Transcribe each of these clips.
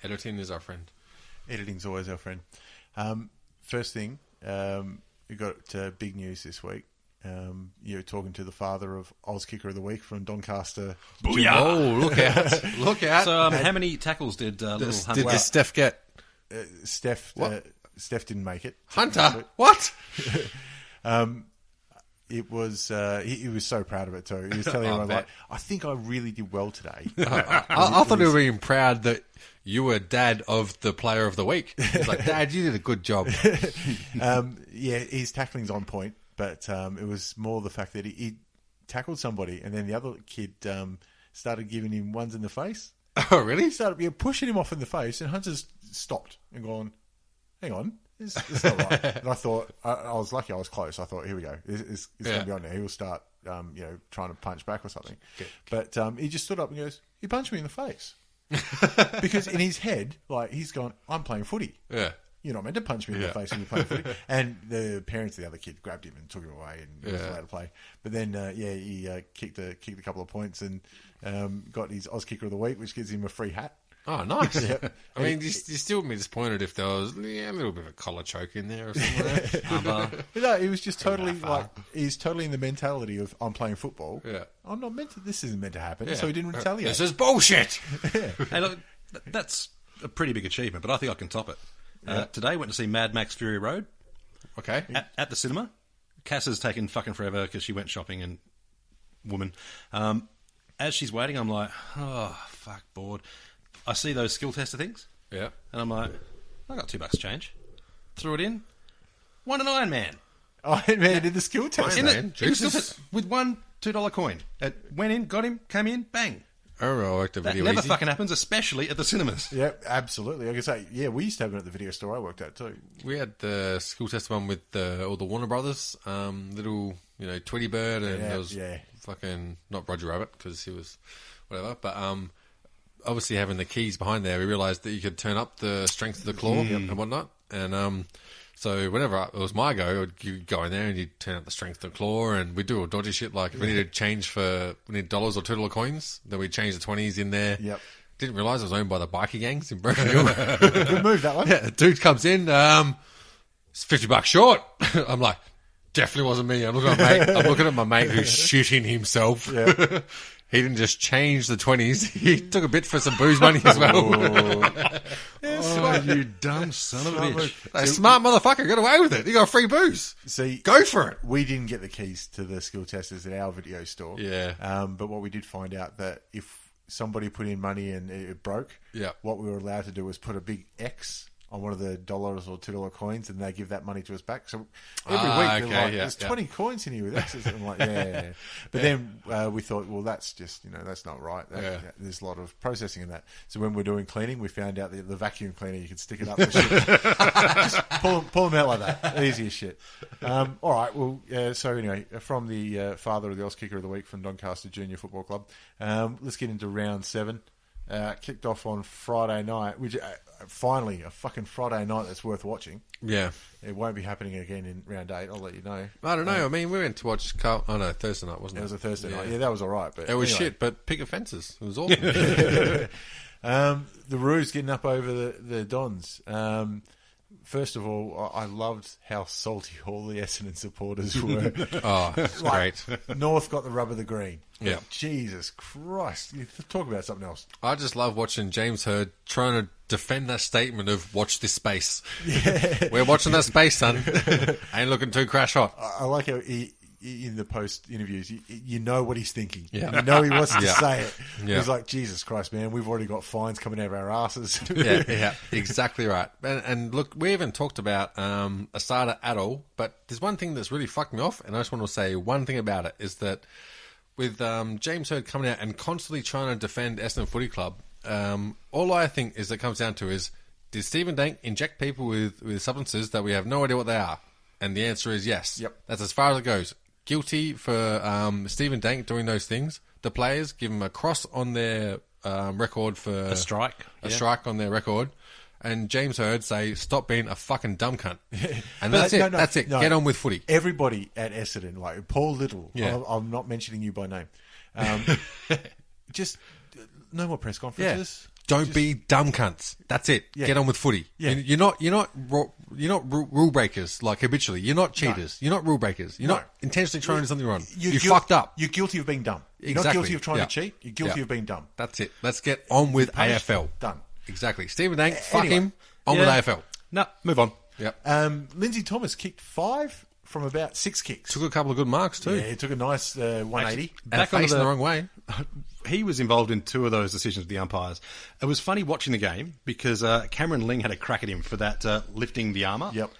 Editing is our friend. Editing's always our friend. First thing, we got big news this week. You're talking to the father of Oz Kicker of the Week from Doncaster. Booyah! Oh, look out. Look out. So how many tackles did little Hunter Did Steph get? Steph didn't make it. Hunter? What? It was he was so proud of it too. He was telling everyone, like, I think I really did well today. I thought he was being proud that you were dad of the player of the week. He's like, Dad, you did a good job. Yeah, his tackling's on point, but it was more the fact that he tackled somebody and then the other kid started giving him ones in the face. Oh, really? He started pushing him off in the face, and Hunter's stopped and gone, hang on, it's not right. And I thought, I was lucky I was close. I thought, here we go. It's going to be on there. He will start, trying to punch back or something. Good. But he just stood up and goes, he punched me in the face. Because in his head, like, he's gone, I'm playing footy. Yeah. You're not meant to punch me in the face when you're playing footy. And the parents of the other kid grabbed him and took him away, and he was allowed to play. But then, he kicked a couple of points and got his Oz Kicker of the Week, which gives him a free hat. Oh, nice. Yep. I mean, you still be disappointed if there was a little bit of a collar choke in there or something. No, he was just totally he's totally in the mentality of, I'm playing football. Yeah. I'm not meant to, this isn't meant to happen. So he didn't retaliate. This is bullshit. Hey, look, that's a pretty big achievement, but I think I can top it. Today, went to see Mad Max Fury Road. Okay. At the cinema. Cass has taken fucking forever because she went shopping and woman. As she's waiting, I'm like, oh, fuck, bored. I see those skill tester things. Yeah. And I'm like, I got $2 change. Threw it in. Won an Iron Man. Iron Man did the skill test. With one $2 coin. It went in, got him, came in, bang. Oh, I worked at That Video never Easy. fucking happens, especially at the cinemas. Yeah, absolutely. Like I say, we used to have it at the video store I worked at too. We had the school test one with all the Warner Brothers, little, Tweety Bird, and there was fucking, not Roger Rabbit, because he was whatever, but obviously having the keys behind there, we realised that you could turn up the strength of the claw and whatnot, and so whenever it was my go, you'd go in there and you'd turn up the strength of the claw, and we'd do all dodgy shit, like if we needed change we need dollars or $2 coins, then we'd change the 20s in there. Yep. Didn't realise it was owned by the bikie gangs in Broken Hill. Good move, that one. Yeah, the dude comes in, it's $50 short. I'm like, definitely wasn't me. I'm looking at my mate who's shooting himself. Yeah. He didn't just change the 20s. He took a bit for some booze money as well. You dumb son of a bitch. A smart motherfucker got away with it. He got free booze. See, go for it. We didn't get the keys to the skill testers at our video store. Yeah. But what we did find out that if somebody put in money and it broke, what we were allowed to do was put a big X on one of the $1 or $2 coins, and they give that money to us back. So every week they're like, there's 20 coins in here with X's. I'm like, yeah. But then we thought, well, that's just, that's not right. There's a lot of processing in that. So when we're doing cleaning, we found out that the vacuum cleaner, you could stick it up the shit. Just pull them out like that. Easy as shit. All right. Well, so anyway, from the father of the Oz Kicker of the Week from Doncaster Junior Football Club, let's get into round 7. Kicked off on Friday night, which finally a fucking Friday night that's worth watching. Yeah. It won't be happening again in round 8, I'll let you know. I don't know. I mean, we went to watch Thursday night, wasn't it? It was a Thursday night. Yeah, that was all right. But it was shit, but pick offences. It was awesome. The Roos getting up over the Dons. First of all, I loved how salty all the Essendon supporters were. Oh, it's great. North got the rub of the green. Yeah. Jesus Christ. You talk about something else. I just love watching James Hird trying to defend that statement of watch this space. Yeah. We're watching that space, son. Ain't looking too crash hot. I like how in the post interviews, you know what he's thinking. Yeah. You know he wants to say it. Yeah. He's like, Jesus Christ, man, we've already got fines coming out of our asses. Yeah, exactly right. And look, we haven't talked about Asada at all, but there's one thing that's really fucked me off, and I just want to say one thing about it, is that with James Hird coming out and constantly trying to defend Essendon Footy Club, all I think is it comes down to is, did Stephen Dank inject people with substances that we have no idea what they are? And the answer is yes. Yep. That's as far as it goes. Guilty for Stephen Dank doing those things. The players give him a cross on their record for a strike. A strike on their record. And James Hird say, stop being a fucking dumb cunt. And that's it. That's it. Get on with footy. Everybody at Essendon, like Paul Little, I'm not mentioning you by name, just no more press conferences. Don't be dumb cunts. That's it. Yeah. Get on with footy. Yeah. You're not rule breakers like habitually. You're not cheaters. No. You're not rule breakers. You're not intentionally trying to do something wrong. You fucked up. You're guilty of being dumb. You're not guilty of trying to cheat. You're guilty of being dumb. That's it. Let's get on with AFL. Done. Exactly. Stephen Dank, fuck him. On with AFL. No, move on. Yep. Lindsay Thomas kicked 5 from about 6 kicks. Took a couple of good marks too. Yeah, he took a nice 180. Back facing the wrong way. He was involved in 2 of those decisions with the umpires. It was funny watching the game because Cameron Ling had a crack at him for that lifting the armour. Yep.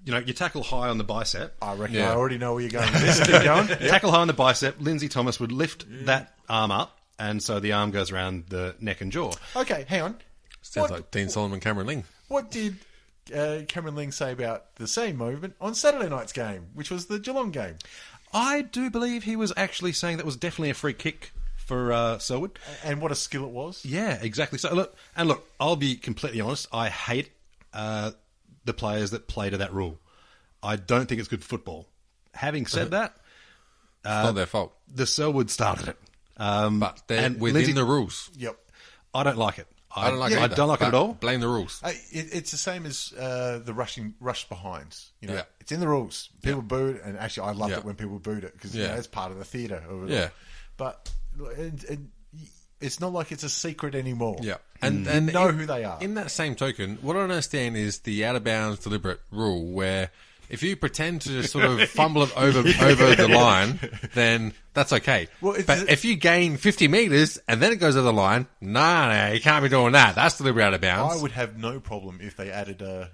You tackle high on the bicep. I reckon I already know where you're going with this. Keep going. Yep. Tackle high on the bicep. Lindsay Thomas would lift that arm up, and so the arm goes around the neck and jaw. Okay, hang on. Sounds like Dean Solomon, Cameron Ling. What did Cameron Ling say about the same movement on Saturday night's game, which was the Geelong game? I do believe he was actually saying that was definitely a free kick for Selwood. And what a skill it was. Yeah, exactly. So look, I'll be completely honest. I hate the players that play to that rule. I don't think it's good football. Having said that, it's not their fault. The Selwood started it, but they're within the rules. Yep. I don't like it. I don't like it. I don't like it at all. Blame the rules. It's the same as the rush behinds. Yeah. It's in the rules. People boo it, and actually, I loved it when people booed it because it's part of the theatre. Yeah. But it's not like it's a secret anymore. Yeah. And you know who they are. In that same token, what I don't understand is the out of bounds deliberate rule where if you pretend to sort of fumble it over the line, then that's okay. But if you gain 50 metres and then it goes over the line, no, you can't be doing that. That's deliberate out of bounds. I would have no problem if they added a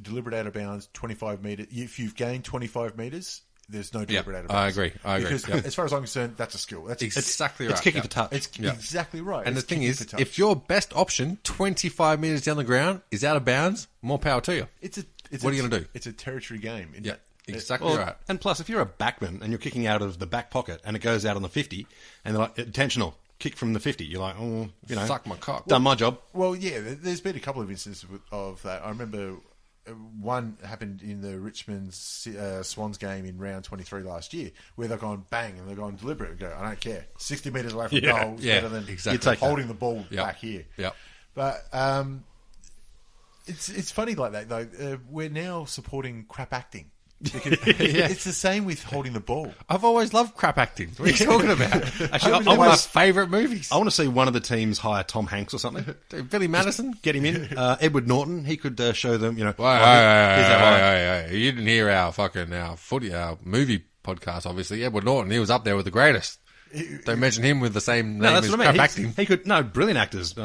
deliberate out of bounds 25 metres. If you've gained 25 metres, there's no deliberate out of bounds. I agree. Because as far as I'm concerned, that's a skill. That's exactly right. It's kicking for touch. It's exactly right. And the thing is, if your best option 25 metres down the ground is out of bounds, more power to you. What are you going to do? It's a territory game. Yeah, exactly right. And plus, if you're a backman and you're kicking out of the back pocket and it goes out on the 50, and they're like, intentional, kick from the 50, you're like, suck my cock. Done my job. Well, yeah, there's been a couple of instances of that. I remember one happened in the Richmond Swans game in round 23 last year, where they're going bang and they're going deliberate and go, I don't care. 60 metres away from goal is better than holding the ball back here. Yeah. But it's funny like that, though. We're now supporting crap acting. Because it's the same with holding the ball. I've always loved crap acting. What are you talking about? Actually, one of my favourite movies. I want to see one of the teams hire Tom Hanks or something. Billy Madison? Just get him in. Edward Norton, he could show them, you didn't hear our movie podcast, obviously. Edward Norton, he was up there with the greatest. Don't mention him with the same name as crap acting. He could, brilliant actors.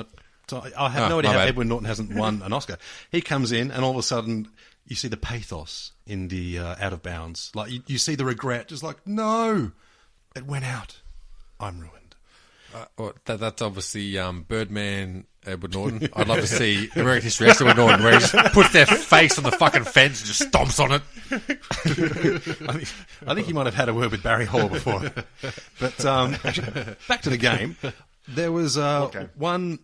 So I have no idea how Edward Norton hasn't won an Oscar. He comes in and all of a sudden you see the pathos in the out of bounds. Like you see the regret, just like, no, it went out. I'm ruined. That's obviously Birdman Edward Norton. I'd love to see American History X Edward Norton, where he just puts their face on the fucking fence and just stomps on it. I think he might have had a word with Barry Hall before. But actually, back to the game. There was one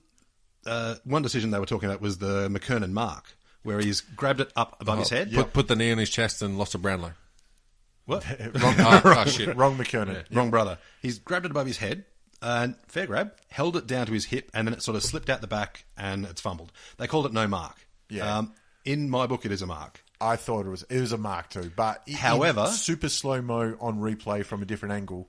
decision they were talking about was the McKernan mark, where he's grabbed it up above his head. Put the knee on his chest and lost a Brownlow. What? Wrong, shit. Wrong McKernan. Yeah. Wrong brother. He's grabbed it above his head, and fair grab, held it down to his hip, and then it sort of slipped out the back, and it's fumbled. They called it no mark. Yeah. In my book, it is a mark. I thought it was a mark too, but however, super slow-mo on replay from a different angle,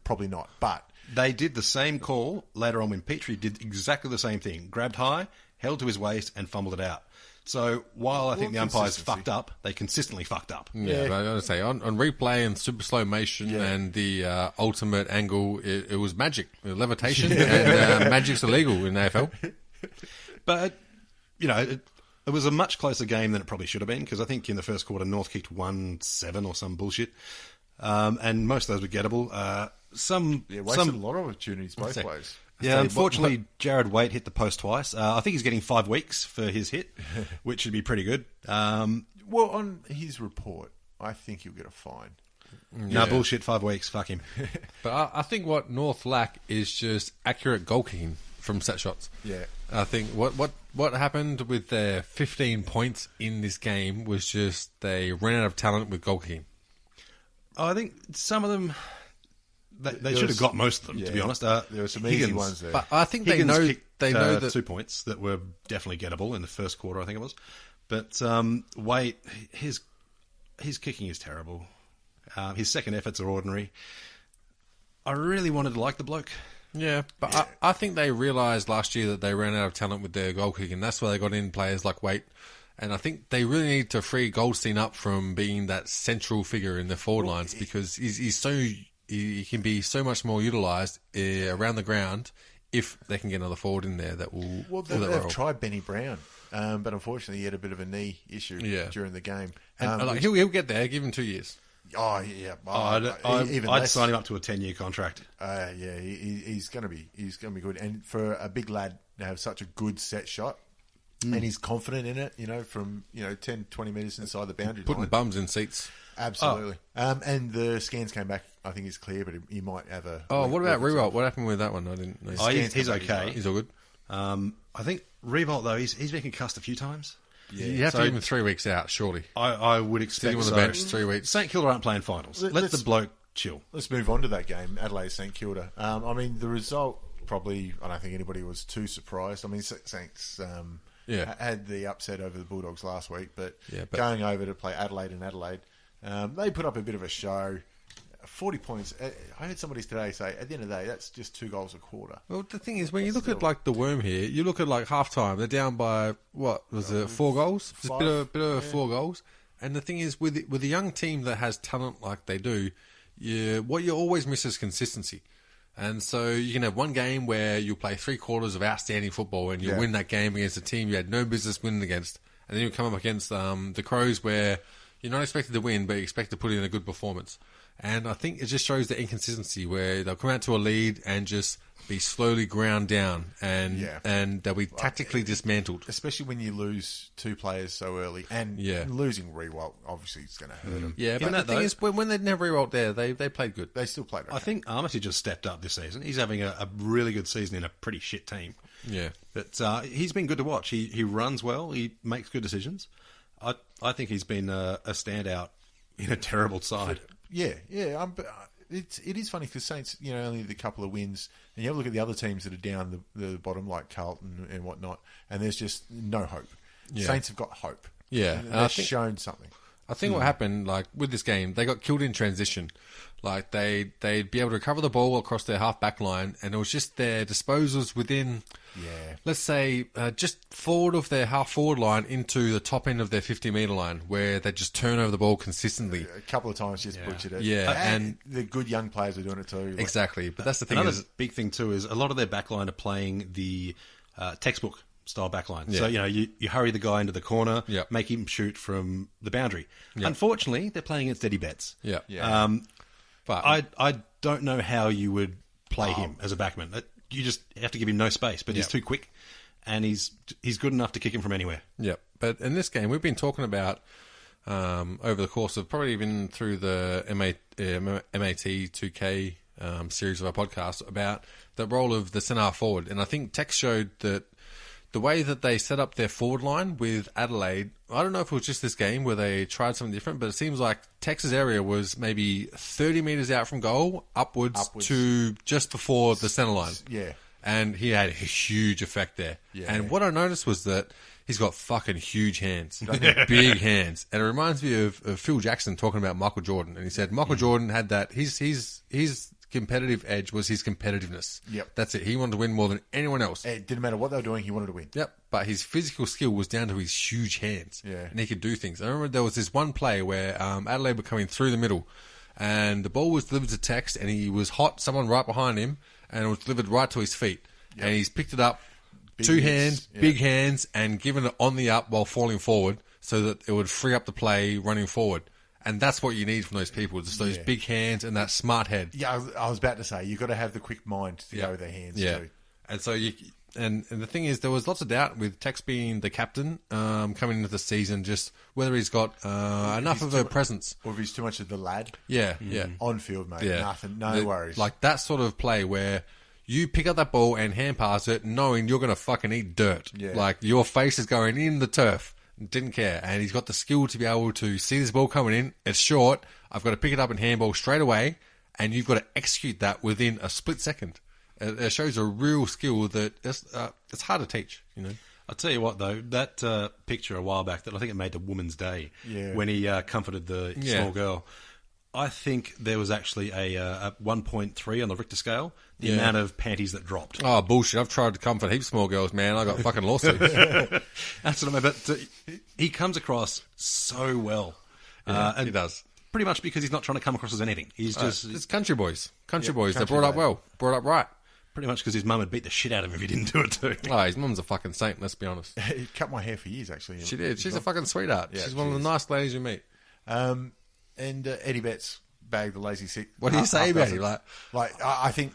probably not. But they did the same call later on when Petrie did exactly the same thing. Grabbed high, held to his waist, and fumbled it out. So while I think the umpires fucked up, they consistently fucked up. Yeah, but I gotta say, on replay and super slow motion and the ultimate angle, it was magic. Levitation and magic's illegal in AFL. But, it was a much closer game than it probably should have been, because I think in the first quarter, North kicked 1-7 or some bullshit. And most of those were gettable. Wasted a lot of opportunities both ways. Yeah, unfortunately, Jared Waite hit the post twice. I think he's getting 5 weeks for his hit, which should be pretty good. Well, on his report, I think he'll get a fine. No, bullshit, 5 weeks, fuck him. But I think what North lack is just accurate goal kicking from set shots. Yeah. I think what happened with their 15 points in this game was just they ran out of talent with goal kicking. I think some of them... They should have got most of them, to be honest. There were some easy ones there. But I think Higgins they know that 2 points that were definitely gettable in the first quarter, I think it was. But Waite, his kicking is terrible. His second efforts are ordinary. I really wanted to like the bloke. Yeah, but I think they realised last year that they ran out of talent with their goal kicking. That's why they got in players like Waite. And I think they really need to free Goldstein up from being that central figure in the forward lines, because he can be so much more utilised around the ground if they can get another forward in there that will. Well, they've tried Benny Brown, but unfortunately he had a bit of a knee issue during the game. And he'll get there. Give him 2 years. Oh yeah, I'd sign him up to a 10-year contract. He's going to be good, and for a big lad to have such a good set shot. And he's confident in it, from 10, 20 metres inside the boundary Putting line. bums in seats. Absolutely. And the scans came back, I think it's clear, but he might have a... what about Revolt? What happened with that one? I didn't know. He's okay. He's all good. I think Revolt, though, he's been concussed a few times. Yeah. You have to give him 3 weeks out, surely. I would expect him on the bench 3 weeks. St Kilda aren't playing finals. Let the bloke chill. Let's move on to that game, Adelaide St Kilda. The result, probably, I don't think anybody was too surprised. Saints... had the upset over the Bulldogs last week, but going over to play Adelaide, they put up a bit of a show. 40 points. I heard somebody today say, at the end of the day, that's just 2 goals a quarter. Well, the thing is, when you look at the Worm here, you look at half time, they're down by, 4 goals? Just a bit of 4 goals. And the thing is, with a young team that has talent like they do, what you always miss is consistency. And so you can have one game where you play 3 quarters of outstanding football and you win that game against a team you had no business winning against. And then you come up against the Crows where you're not expected to win, but you expect to put in a good performance. And I think it just shows the inconsistency where they'll come out to a lead and just be slowly ground down and they'll be tactically dismantled. Especially when you lose 2 players so early. And losing Rewalt obviously is going to hurt them. Yeah, but the thing is, when they didn't have Rewalt there, they played good. They still played okay. I think Armitage just stepped up this season. He's having a really good season in a pretty shit team. Yeah. But he's been good to watch. He runs well. He makes good decisions. I think he's been a standout in a terrible side. Yeah. It is funny because Saints, only the couple of wins, and you have a look at the other teams that are down the bottom, like Carlton and whatnot, and there's just no hope. Yeah. Saints have got hope. Yeah. They've shown something. I think what happened, with this game, they got killed in transition. They'd be able to recover the ball across their half-back line, and it was just their disposals within, let's say, just forward of their half-forward line into the top end of their 50-metre line, where they just turn over the ball consistently. A couple of times just butchered it. Yeah, and the good young players are doing it too. Exactly, but that's the thing. Another big thing too is a lot of their backline are playing the textbook style backline. Yeah. So, you hurry the guy into the corner, make him shoot from the boundary. Yep. Unfortunately, they're playing against Eddie Betts. Yeah. But I don't know how you would play him as a backman. You just have to give him no space, but he's too quick, and he's good enough to kick him from anywhere. Yeah, but in this game, we've been talking about over the course of probably even through the MAT 2K series of our podcast about the role of the centre forward, and I think Tex showed that the way that they set up their forward line with Adelaide, I don't know if it was just this game where they tried something different, but it seems like Tex's area was maybe 30 metres out from goal, upwards to just before the centre line. Yeah. And he had a huge effect there. Yeah. And what I noticed was that he's got fucking huge hands. Big hands. And it reminds me of Phil Jackson talking about Michael Jordan. And he said Michael Jordan had that. His competitive edge was his competitiveness. Yep. That's it. He wanted to win more than anyone else. It didn't matter what they were doing, he wanted to win. Yep. But his physical skill was down to his huge hands. Yeah. And he could do things. I remember there was this one play where Adelaide were coming through the middle and the ball was delivered to Tex and he was hot, someone right behind him, and it was delivered right to his feet. Yep. And he's picked it up, big hands, and given it on the up while falling forward so that it would free up the play running forward. And that's what you need from those people, just those big hands and that smart head. Yeah, I was about to say, you've got to have the quick mind to go with their hands too. And so and the thing is, there was lots of doubt with Tex being the captain coming into the season, just whether he's got enough of a presence. Or if he's too much of the lad. Yeah. On field, mate. Yeah. Nothing, no worries. Like that sort of play where you pick up that ball and hand pass it knowing you're going to fucking eat dirt. Yeah. Like your face is going in the turf. Didn't care. And he's got the skill to be able to see this ball coming in. It's short. I've got to pick it up and handball straight away and you've got to execute that within a split second. It shows a real skill that it's hard to teach, you know. I'll tell you what, though, that picture a while back that I think it made the Woman's Day when he comforted the small girl, I think there was actually a 1.3 on the Richter scale, the amount of panties that dropped. Oh, bullshit. I've tried to comfort heaps of small girls, man. I got fucking lawsuits. That's what I mean. But he comes across so well. And he does. Pretty much because he's not trying to come across as anything. He's just... It's country boys. Country boys. They're brought up well. Brought up right. Pretty much because his mum would beat the shit out of him if he didn't do it too. Oh, his mum's a fucking saint, let's be honest. He cut my hair for years, actually. She did. She's a fucking sweetheart. Yeah, she's one of the nice ladies you meet. And Eddie Betts bagged the lazy sick. What do you say about him? I think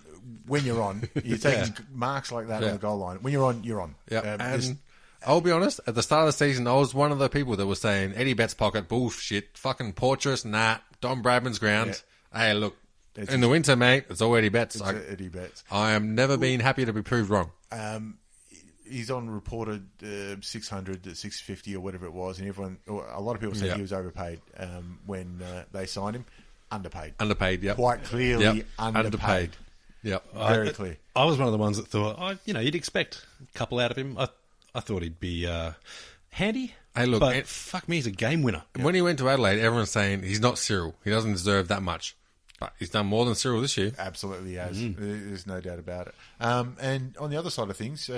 when you're on, you're taking marks like that on the goal line. When you're on, you're on. Yeah. And I'll be honest, at the start of the season, I was one of the people that was saying, Eddie Betts' pocket, bullshit, fucking Portress, nah, Don Bradman's ground. Yeah. Hey, look, in the winter, mate, it's all Eddie Betts. Eddie Betts. I am never been happy to be proved wrong. He's on reported 600 to 650 or whatever it was, and a lot of people said he was overpaid when they signed him. Underpaid. Underpaid, yep. Quite clearly underpaid. Yep. Very clear. I was one of the ones that thought, you'd expect a couple out of him. I thought he'd be handy. Hey, look, but fuck me, he's a game winner. When he went to Adelaide, everyone's saying he's not Cyril. He doesn't deserve that much. But he's done more than Cyril this year. Absolutely has. There's no doubt about it. And on the other side of things,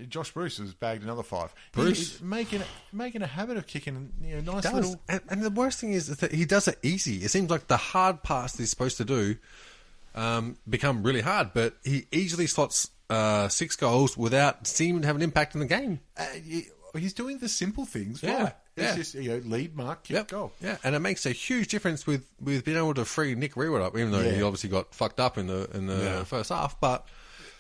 Josh Bruce has bagged another 5. He's making a habit of kicking nice little... And the worst thing is that he does it easy. It seems like the hard pass that he's supposed to do become really hard, but he easily slots 6 goals without seeming to have an impact in the game. He's doing the simple things right. Yeah. It's just lead, mark, kick, goal. Yeah, and it makes a huge difference with being able to free Nick Reward up, even though he obviously got fucked up in the first half. But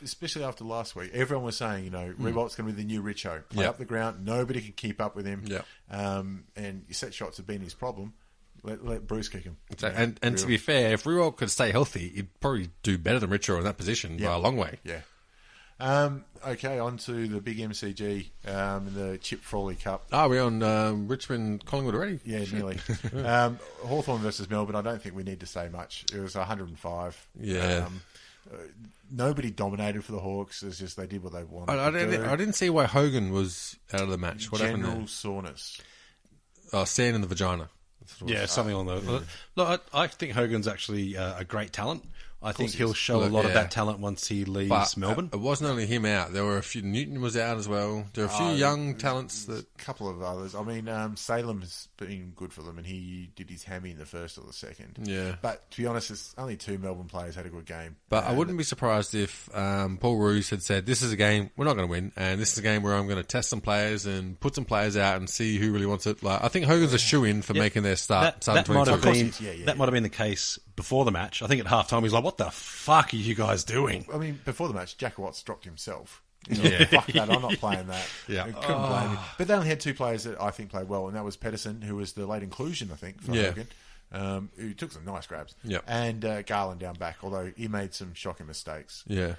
especially after last week, everyone was saying, Revolt's going to be the new Richo. Play up the ground, nobody can keep up with him. Yeah. And your set shots have been his problem. Let Bruce kick him. And to be fair, if Rewalt could stay healthy, he'd probably do better than Richo in that position by a long way. Yeah. Okay, on to the big MCG in the Chip Frawley Cup. We're on Richmond Collingwood already? Yeah, nearly. Hawthorn versus Melbourne, I don't think we need to say much. It was 105. Yeah. Nobody dominated for the Hawks. It's just they did what they wanted I didn't see why Hogan was out of the match. What happened there? General soreness. Sand in the vagina. Yeah, something along those lines. Look, I think Hogan's actually a great talent. I think he'll show a lot of that talent once he leaves Melbourne. It wasn't only him out. There were a few... Newton was out as well. There were a few young talents that... A couple of others. I mean, Salem has been good for them, and he did his hammy in the first or the second. Yeah. But to be honest, it's only 2 Melbourne players had a good game. But I wouldn't be surprised if Paul Roos had said, this is a game we're not going to win, and this is a game where I'm going to test some players and put some players out and see who really wants it. I think Hogan's a shoo-in for making their start. That might have been the case before the match. I think at halftime he's like, what the fuck are you guys doing? I mean, before the match, Jack Watts dropped himself. Fuck that, I'm not playing that. Yeah. I couldn't blame him. But they only had 2 players that I think played well, and that was Pedersen, who was the late inclusion, I think, for Hogan, who took some nice grabs. Yep. And Garland down back, although he made some shocking mistakes. Yeah.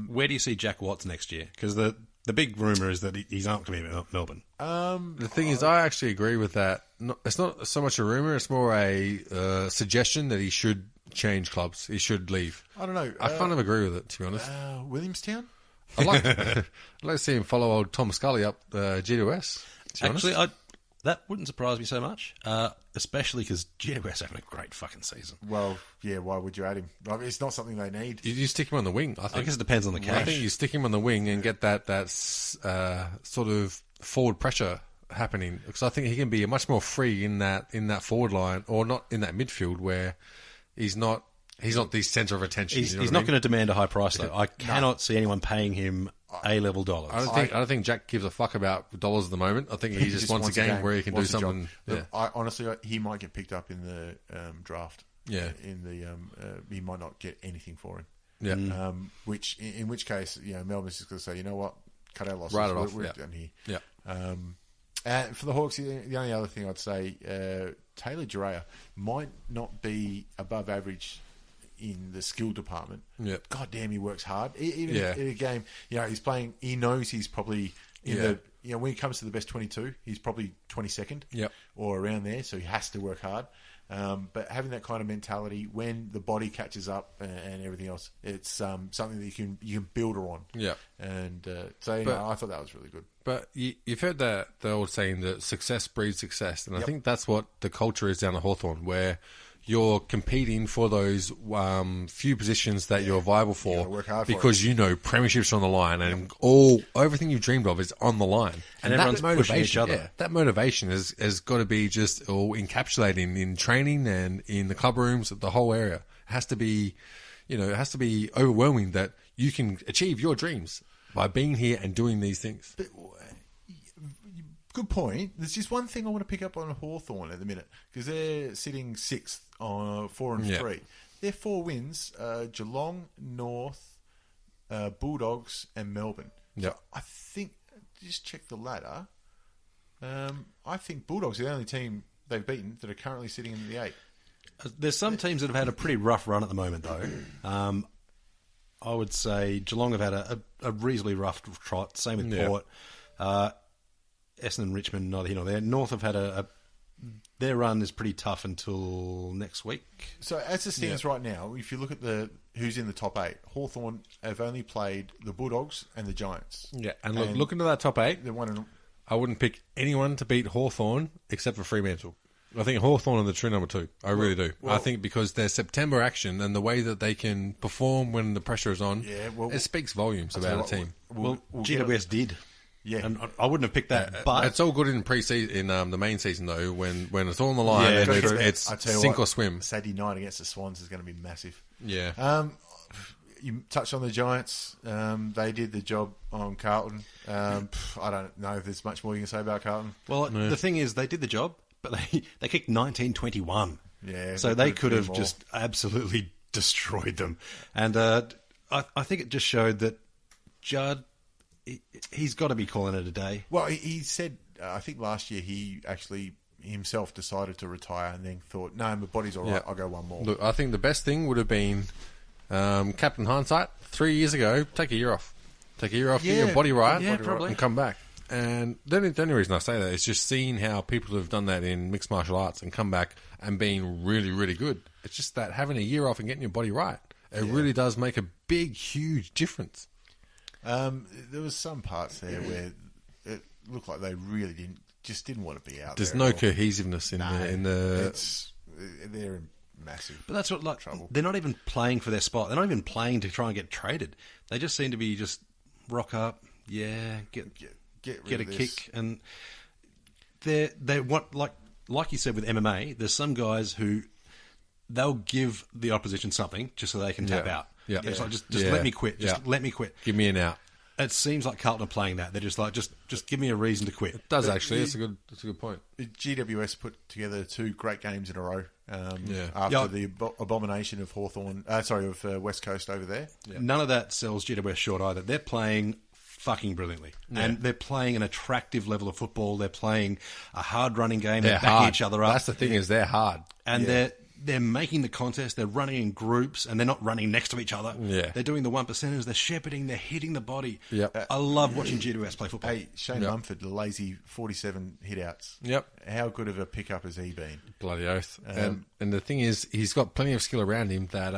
Where do you see Jack Watts next year? Because the big rumour is that he's not going to be at Melbourne. The thing is, I actually agree with that. It's not so much a rumour, it's more a suggestion that he should change clubs. He should leave. I don't know. I kind of agree with it, to be honest. Williamstown? I'd like to see him follow old Tom Scully up G2S. Actually, that wouldn't surprise me so much, especially because G2S having a great fucking season. Well, yeah, why would you add him? It's not something they need. You stick him on the wing, I think. I guess it depends on the cash. I think you stick him on the wing and get that sort of forward pressure happening, because I think he can be much more free in that forward line, or not in that midfield where he's not the centre of attention. He's not going to demand a high price, though. I cannot see anyone paying him A-level dollars. I don't think Jack gives a fuck about dollars at the moment. I think he just wants a game where he can do something. Yeah. Honestly, he might get picked up in the draft. Yeah. He might not get anything for him. Yeah. In which case, Melbourne's just going to say, you know what, cut our losses. Write it off. We're done here. Yeah. And for the Hawks, the only other thing I'd say, Taylor Gireya might not be above average in the skill department. Yep. God damn, he works hard. Even in a game, he's playing. He knows he's probably When it comes to the best 22, he's probably 22nd or around there, so he has to work hard. But having that kind of mentality when the body catches up and everything else, it's something that you can build on. Yeah, and I thought that was really good. But you've heard the old saying that success breeds success, and I think that's what the culture is down at Hawthorn, where you're competing for those few positions that you're viable for, work hard because premierships are on the line, and everything you've dreamed of is on the line, and everyone's pushing each other. Yeah, that motivation has got to be just all encapsulating in training and in the club rooms, the whole area. It has to be, it has to be overwhelming that you can achieve your dreams by being here and doing these things. But, good point. There's just one thing I want to pick up on Hawthorn at the minute, because they're sitting 6th on 4 and 3. Their 4 wins: Geelong, North, Bulldogs, and Melbourne. Yeah, so I think, just check the ladder. I think Bulldogs are the only team they've beaten that are currently sitting in the 8. There's some teams that have had a pretty rough run at the moment, though. I would say Geelong have had a reasonably rough trot. Same with Port. Essendon and Richmond, neither here nor there. North have had their run is pretty tough until next week. So as it stands right now, if you look at who's in the top 8, Hawthorn have only played the Bulldogs and the Giants. Yeah, and look into that top 8. I wouldn't pick anyone to beat Hawthorn except for Fremantle. I think Hawthorn are the true number 2. I really do. I think because their September action and the way that they can perform when the pressure is on, it speaks volumes about a team. GWS did. Yeah, and I wouldn't have picked that. But it's all good in pre-season, in the main season though. When it's all on the line, and it's sink or swim. Saturday night against the Swans is going to be massive. Yeah. You touched on the Giants. They did the job on Carlton. I don't know if there's much more you can say about Carlton. Well, the thing is, they did the job, but they kicked 19-21. Yeah, so they could have just absolutely destroyed them. And I think it just showed that Judd, he's got to be calling it a day. Well, he said, I think last year he actually himself decided to retire and then thought, no, my body's all right, I'll go one more. Look, I think the best thing would have been Captain Hindsight 3 years ago. Take a year off. Get your body right, and come back. And the only reason I say that is just seeing how people have done that in mixed martial arts and come back and being really, really good. It's just that having a year off and getting your body right, it really does make a big, huge difference. There was some parts there where it looked like they really didn't want to be out there. There's no cohesiveness in the. They're in massive. But that's what trouble. They're not even playing for their spot. They're not even playing to try and get traded. They just seem to be just rock up, get a kick, and they want like you said with MMA. There's some guys who they'll give the opposition something just so they can tap out. Yeah, it's like just let me quit. Let me quit. Give me an out. It seems like Carlton are playing that. They're just like just give me a reason to quit. It does actually. It's a good point. GWS put together 2 great games in a row. After the abomination of West Coast over there. Yeah. None of that sells GWS short either. They're playing fucking brilliantly, and they're playing an attractive level of football. They're playing a hard running game. They're backing each other up. That's the thing is they're hard, and they're making the contest. They're running in groups, and they're not running next to each other. Yeah. They're doing the 1%ers. They're shepherding. They're hitting the body. Yep. I love watching GWS play football. Hey, Shane Mumford, the lazy 47 hit-outs. Yep. How good of a pickup has he been? Bloody oath. And the thing is, he's got plenty of skill around him that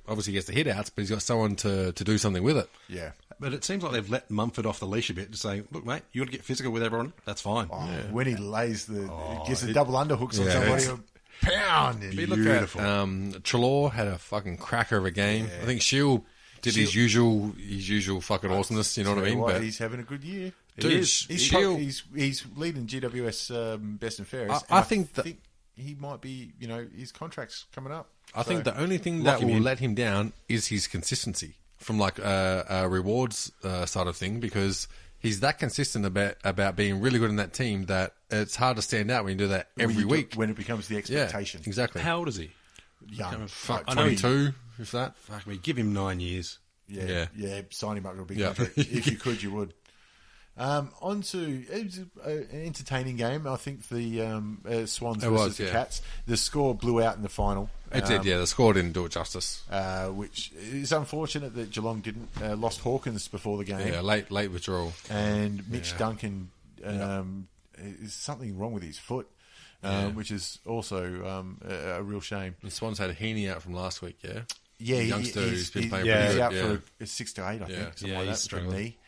obviously gets the hit-outs, but he's got someone to do something with it. Yeah. But it seems like they've let Mumford off the leash a bit to say, look, mate, you want to get physical with everyone? That's fine. When he lays gets the double underhooks on somebody... Pound. Beautiful. Trelaw had a fucking cracker of a game. I think Shield did his usual fucking awesomeness. You know what I mean? But he's having a good year. Dude, he's leading GWS best and fairest. I think he might be. His contract's coming up. I think the only thing that will let him down is his consistency from a rewards side of thing, because he's that consistent about being really good in that team that it's hard to stand out when you do that every week. When it becomes the expectation. Yeah, exactly. How old is he? Young. 22, if that. Fuck me. Give him 9 years. Yeah. Sign him up to a big contract. If you could, you would. On to it was an entertaining game. I think the Swans versus the Cats. The score blew out in the final. It did, yeah. The score didn't do it justice. Which is unfortunate that Geelong didn't lost Hawkins before the game. Yeah, late withdrawal. And Mitch Duncan is something wrong with his foot, which is also a real shame. The Swans had Heaney out from last week, yeah? Yeah, youngster who's been playing pretty good. He's out for 6 to 8, I think, something like that, for a knee.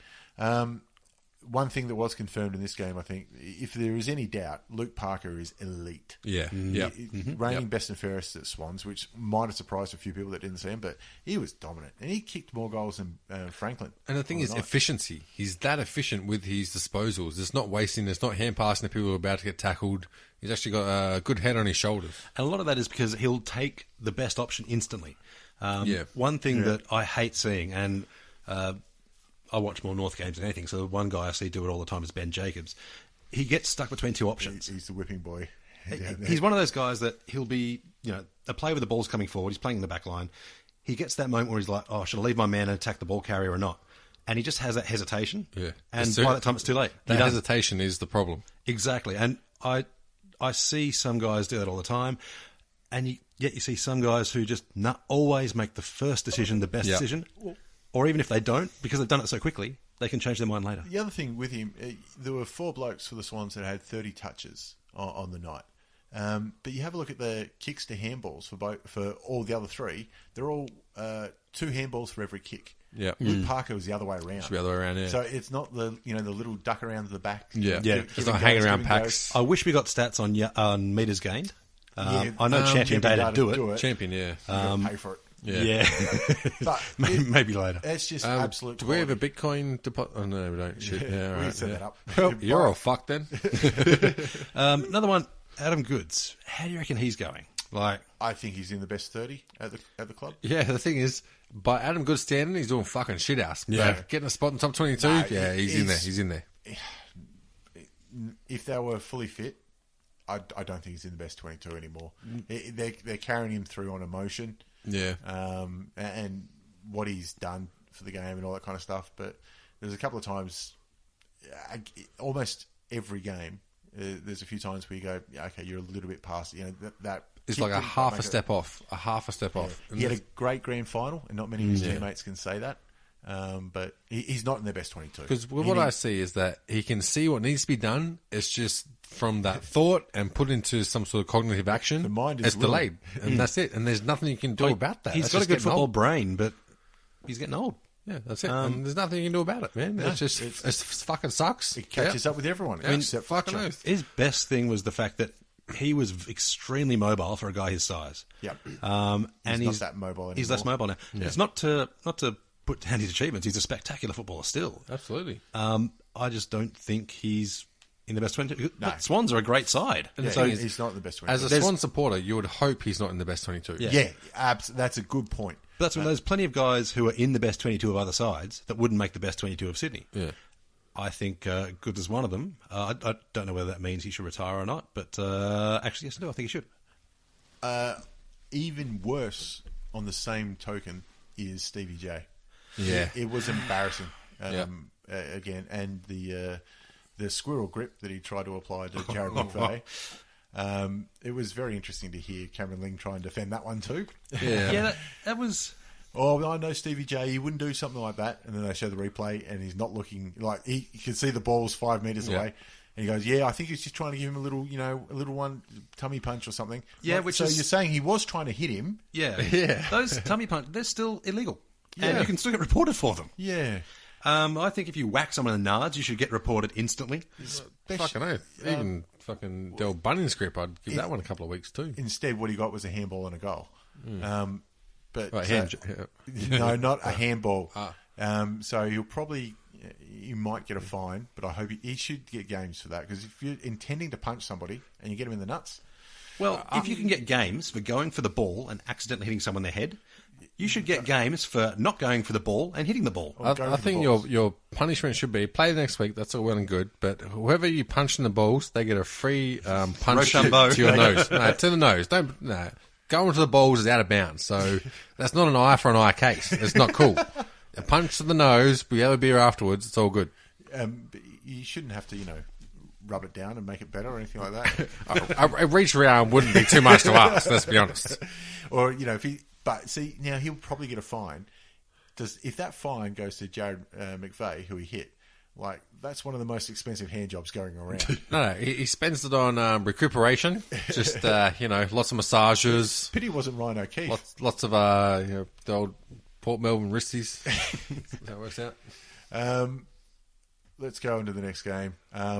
One thing that was confirmed in this game, I think, if there is any doubt, Luke Parker is elite. Yeah. Reigning best and fairest at Swans, which might have surprised a few people that didn't see him, but he was dominant. And he kicked more goals than Franklin. And the thing is efficiency. He's that efficient with his disposals. It's not wasting. It's not hand passing to people who are about to get tackled. He's actually got a good head on his shoulders. And a lot of that is because he'll take the best option instantly. One thing that I hate seeing, and I watch more North games than anything, so the one guy I see do it all the time is Ben Jacobs. He gets stuck between two options. He's the whipping boy. He's one of those guys that he'll be, a play with the ball's coming forward, he's playing in the back line. He gets that moment where he's like, oh, should I leave my man and attack the ball carrier or not? And he just has that hesitation. Yeah. And by that time, it's too late. That hesitation is the problem. Exactly. And I see some guys do that all the time, and yet you see some guys who just not always make the first decision the best decision. Or even if they don't, because they've done it so quickly, they can change their mind later. The other thing with him, there were 4 blokes for the Swans that had 30 touches on the night. But you have a look at the kicks to handballs for all the other 3. They're all 2 handballs for every kick. Yeah. Luke Parker was the other way around. It's the other way around, yeah. So it's not the little duck around the back. Yeah. It's not hanging around packs. I wish we got stats on metres gained. I know Champion Data do it. Champion, yeah. Pay for it. Yeah. But maybe later. It's just absolute. Do we have a Bitcoin deposit? Oh, no, we don't. Shit. Yeah, all right. Set that up. You're all fucked then. Another one, Adam Goods. How do you reckon he's going? I think he's in the best 30 at the club. Yeah, the thing is, by Adam Goods standing, he's doing fucking shit ass. Yeah. But getting a spot in top 22, he's in there. He's in there. If they were fully fit, I don't think he's in the best 22 anymore. They're carrying him through on emotion. Yeah. And what he's done for the game and all that kind of stuff. But there's a couple of times, almost every game, there's a few times where you go, okay, you're a little bit past, that it's like a half a step off. He had a great grand final, and not many of his teammates can say that. But he's not in their best 22. Because what I see is that he can see what needs to be done. It's just from that thought and put into some sort of cognitive action. The mind is it's delayed, and that's it. And there's nothing you can do about that. He's got a good football brain, but he's getting old. Yeah, that's it. And there's nothing you can do about it, man. No, it fucking sucks. It catches up with everyone. Except fucking oath. His best thing was the fact that he was extremely mobile for a guy his size. Yeah. And he's not that mobile anymore. He's less mobile now. Yeah. It's not to put down his achievements. He's a spectacular footballer still. Absolutely. I just don't think he's in the best 22. No. Swans are a great side. And so he's not in the best 22. As a Swan supporter, you would hope he's not in the best 22. Yeah, that's a good point. But that's when there's plenty of guys who are in the best 22 of other sides that wouldn't make the best 22 of Sydney. Yeah. I think Goods is one of them. I don't know whether that means he should retire or not, but actually, yes, I do. I think he should. Even worse, on the same token, is Stevie J. Yeah. It was embarrassing. Again, and the squirrel grip that he tried to apply to Jared McVeigh. It was very interesting to hear Cameron Ling try and defend that one too. Yeah, that was... Oh, I know Stevie J, he wouldn't do something like that. And then they show the replay and he's not looking... Like, he can see the ball's 5 metres away. And he goes, I think he's just trying to give him a little, a little one tummy punch or something. Yeah, so you're saying he was trying to hit him? Yeah. Those tummy punches, they're still illegal. Yeah. And you can still get reported for them. Yeah. I think if you whack someone in the nards, you should get reported instantly. Fucking oath. Even fucking Del Bunning's grip, I'd give that one a couple of weeks too. Instead, what he got was a handball and a goal. But no, not a handball. So you might get a fine, but I hope he should get games for that, because if you're intending to punch somebody and you get him in the nuts... Well, if you can get games for going for the ball and accidentally hitting someone in the head, you should get games for not going for the ball and hitting the ball. I think your punishment should be play the next week. That's all well and good, but whoever you punch in the balls, they get a free punch to your nose. No, to the nose. Going to the balls is out of bounds. So that's not an eye for an eye case. It's not cool. A punch to the nose, we have a beer afterwards. It's all good. you shouldn't have to, rub it down and make it better or anything like that. A reach around wouldn't be too much to ask, let's be honest. Or, but see, now he'll probably get a fine. If that fine goes to Jared McVeigh, who he hit, that's one of the most expensive hand jobs going around. No, he spends it on recuperation, just, lots of massages. Pity it wasn't Ryan O'Keefe. Lots of, the old Port Melbourne wristies. That works out. Let's go into the next game,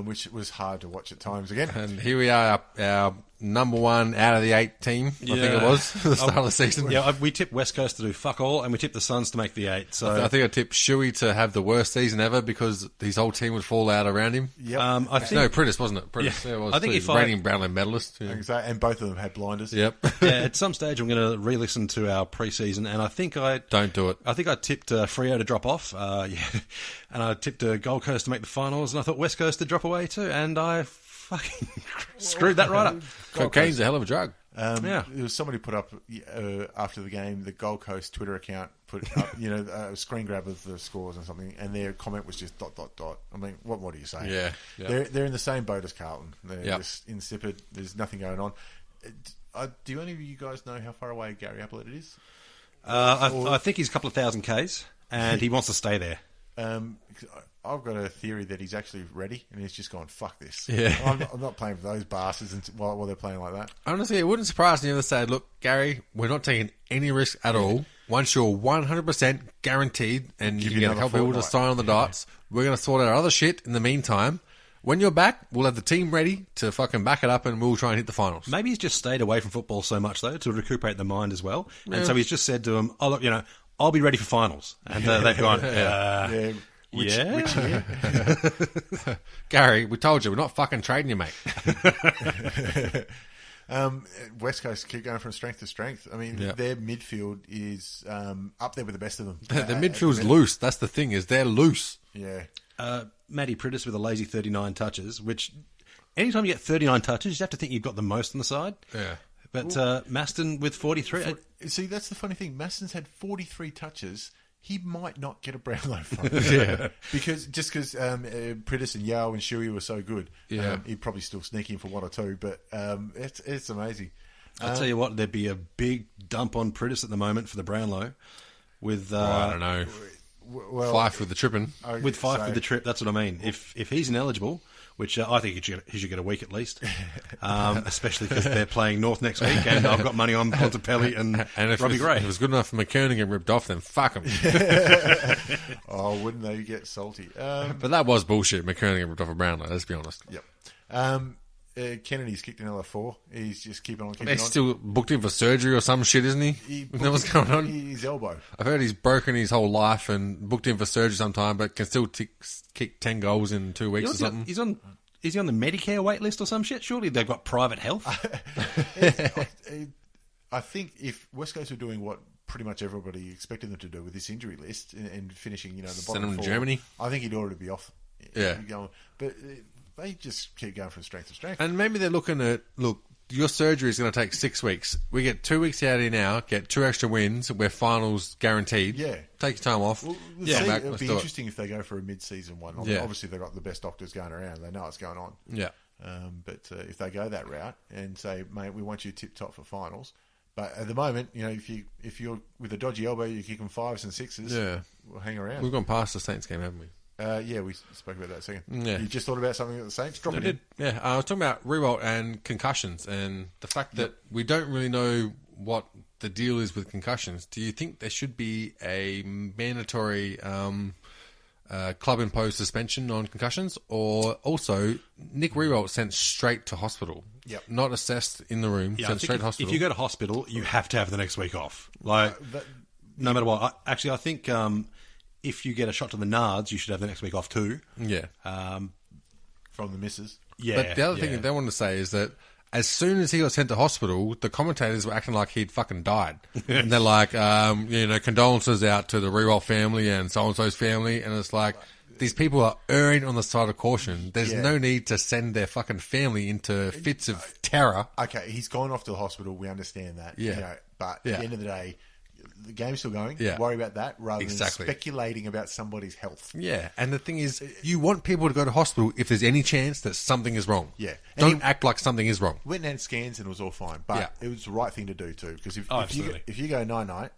which was hard to watch at times again. And here we are, our number one out of the 8 team, I think it was, at the start of the season. Yeah, we tipped West Coast to do fuck all, and we tipped the Suns to make the 8. So I think I tipped Shuey to have the worst season ever because his whole team would fall out around him. Yep. Prentice, wasn't it? Prentice. Yeah, it was. I think if reigning Brownlow medalist. Yeah. Exactly, and both of them had blinders. Yep. Yeah, at some stage I'm going to re-listen to our pre-season, and I think Don't do it. I think I tipped Freo to drop off, and I tipped Gold Coast to make the finals, and I thought West Coast to drop away too, and I fucking screwed that right up. Cocaine's a hell of a drug. There was somebody put up after the game, the Gold Coast Twitter account put up, a screen grab of the scores and something, and their comment was just ... I mean, what more do you say? Yeah. They're in the same boat as Carlton. They're just insipid. There's nothing going on. Do any of you guys know how far away Gary Ablett is? I think he's a couple of thousand Ks, and he wants to stay there. I've got a theory that he's actually ready, and he's just gone, fuck this. Yeah. I'm not playing for those bastards while they're playing like that. Honestly, it wouldn't surprise me if they said, look, Gary, we're not taking any risk at all. Once you're 100% guaranteed and you get a couple people to sign on the dots, we're going to sort out other shit in the meantime. When you're back, we'll have the team ready to fucking back it up and we'll try and hit the finals. Maybe he's just stayed away from football so much, though, to recuperate the mind as well. And so he's just said to him, oh, look, I'll be ready for finals. And they've gone, Which year? Gary, we told you, we're not fucking trading you, mate. West Coast keep going from strength to strength. I mean, their midfield is up there with the best of them. The midfield's loose. That's the thing, is they're loose. Yeah. Matty Priddis with a lazy 39 touches, which anytime you get 39 touches, you have to think you've got the most on the side. Yeah. But Maston with 43. See, that's the funny thing. Maston's had 43 touches. He might not get a Brownlow from because Priddis and Yao and Shuey were so good. He'd probably still sneak in for 1 or 2, but it's amazing. I'll tell you what, there'd be a big dump on Priddis at the moment for the Brownlow with I don't know. Fyfe with the tripping. With Fyfe with the trip, that's what I mean. If he's ineligible, which I think he should get a week at least, especially because they're playing North next week, and I've got money on Pontepelli and Robbie Gray. If it was good enough for McKernan to get ripped off, then fuck him. Oh, wouldn't they get salty? But that was bullshit. McKernan get ripped off a Brownlow, let's be honest. Yep. Kennedy's kicked another 4. He's just keeping on. He's still booked in for surgery or some shit, isn't he? Know what's going on? His elbow. I've heard he's broken his whole life and booked in for surgery sometime, but can still kick 10 goals in 2 weeks or something. Is he on the Medicare wait list or some shit? Surely they've got private health. I think if West Coast are doing what pretty much everybody expected them to do with this injury list and finishing, the bottom 4. Send him to Germany. I think he'd already be off. Yeah. But they just keep going from strength to strength. And maybe they're looking at, look, your surgery is going to take 6 weeks. We get 2 weeks out of here now, get 2 extra wins, we're finals guaranteed. Yeah. Take your time off. Well, back, it'd be interesting if they go for a mid-season one. Obviously, they've got the best doctors going around. They know what's going on. Yeah. But if they go that route and say, mate, we want you tip-top for finals. But at the moment, if you're with a dodgy elbow, you're kicking 5s and 6s, we'll hang around. We've gone past the Saints game, haven't we? We spoke about that a second. Yeah. You just thought about something at the Saints? Drop it in. Yeah, I was talking about Rewalt and concussions and the fact that we don't really know what the deal is with concussions. Do you think there should be a mandatory club-imposed suspension on concussions? Or also, Nick Rewalt sent straight to hospital. Yep. Not assessed in the room, sent straight to hospital. If you go to hospital, you have to have the next week off. No matter what. I think... if you get a shot to the nards, you should have the next week off too. Yeah. From the missus. Yeah. But the other thing they wanted to say is that as soon as he got sent to hospital, the commentators were acting like he'd fucking died. And they're like, condolences out to the Rewalt family and so-and-so's family. And it's like, these people are erring on the side of caution. There's no need to send their fucking family into fits of terror. Okay, he's gone off to the hospital. We understand that. Yeah. But at the end of the day, the game's still going. Yeah. Worry about that rather than speculating about somebody's health. Yeah, and the thing is, you want people to go to hospital if there's any chance that something is wrong. Yeah. Don't act like something is wrong. Went and had scans and it was all fine. But it was the right thing to do too. Because if you go night-night,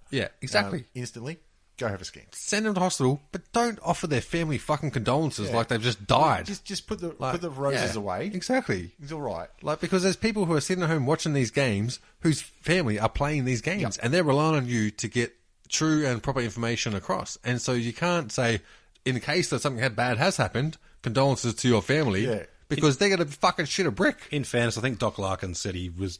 instantly, go have a scan. Send them to hospital, but don't offer their family fucking condolences like they've just died. Just put the roses away. Exactly. It's all right. Like, because there's people who are sitting at home watching these games whose family are playing these games, and they're relying on you to get true and proper information across. And so you can't say, in case that something bad has happened, condolences to your family, because they're going to fucking shit a brick. In fairness, I think Doc Larkin said he was,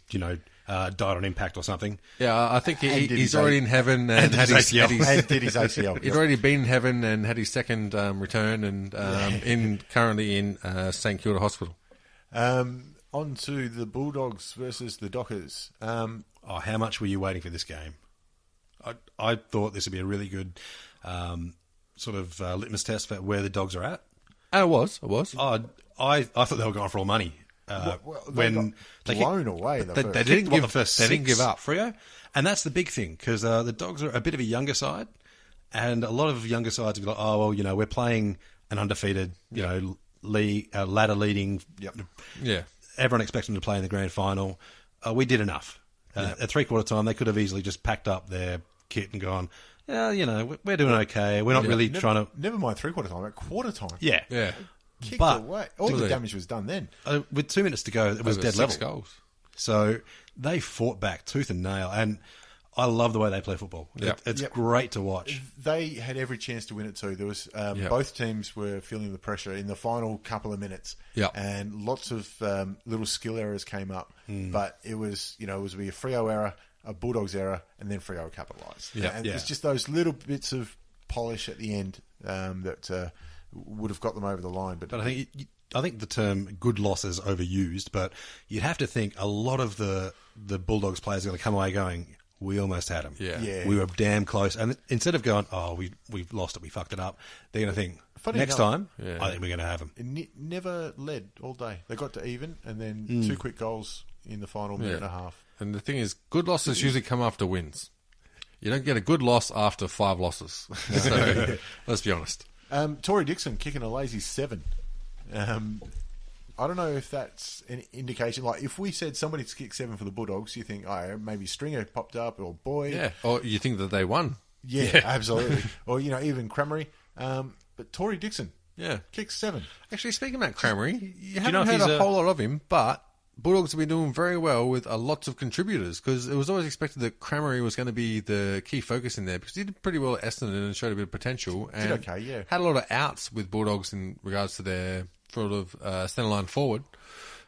died on impact or something. Yeah, I think he's already in heaven and had his ACL. He'd already been in heaven and had his second return, and currently in St Kilda Hospital. On to the Bulldogs versus the Dockers. How much were you waiting for this game? I thought this would be a really good sort of litmus test for where the Dogs are at. And it was. I thought they were going for all money. When they blown away, they didn't give up, Freo, and that's the big thing because the Dogs are a bit of a younger side, and a lot of younger sides would be like, oh well, we're playing an undefeated, ladder leading. Yeah, everyone expects them to play in the grand final. We did enough. At 3/4 time, they could have easily just packed up their kit and gone, we're doing okay. We're not really trying to. Never mind 3/4 time, at quarter time. Yeah. Kicked away. All the damage was done then. With 2 minutes to go, it was dead level. Goals. So they fought back tooth and nail, and I love the way they play football. It's great to watch. They had every chance to win it too. There was both teams were feeling the pressure in the final couple of minutes, and lots of little skill errors came up. But it was it was a Freo error, a Bulldogs error, and then Freo capitalised. It's just those little bits of polish at the end that would have got them over the line. But I think the term "good loss" is overused. But you'd have to think a lot of the Bulldogs players are going to come away going, we almost had them. Yeah. We were damn close. And instead of going, we've lost it, we fucked it up, they're going to think, next time, I think we're going to have them. It never led all day. They got to even, and then 2 quick goals in the final minute and a half. And the thing is, good losses usually come after wins. You don't get a good loss after 5 losses. So, let's be honest. Tory Dixon kicking a lazy 7. I don't know if that's an indication. Like, if we said somebody's kicked 7 for the Bulldogs, you think, maybe Stringer popped up or Boyd. Yeah, or you think that they won. Yeah. Absolutely. Or, even Cramery. But Tory Dixon kicks 7. Actually, speaking about Cramery, you haven't heard a whole lot of him, but Bulldogs have been doing very well with lots of contributors, because it was always expected that Cramery was going to be the key focus in there, because he did pretty well at Essendon and showed a bit of potential. And did okay, yeah. Had a lot of outs with Bulldogs in regards to their sort of centre line forward.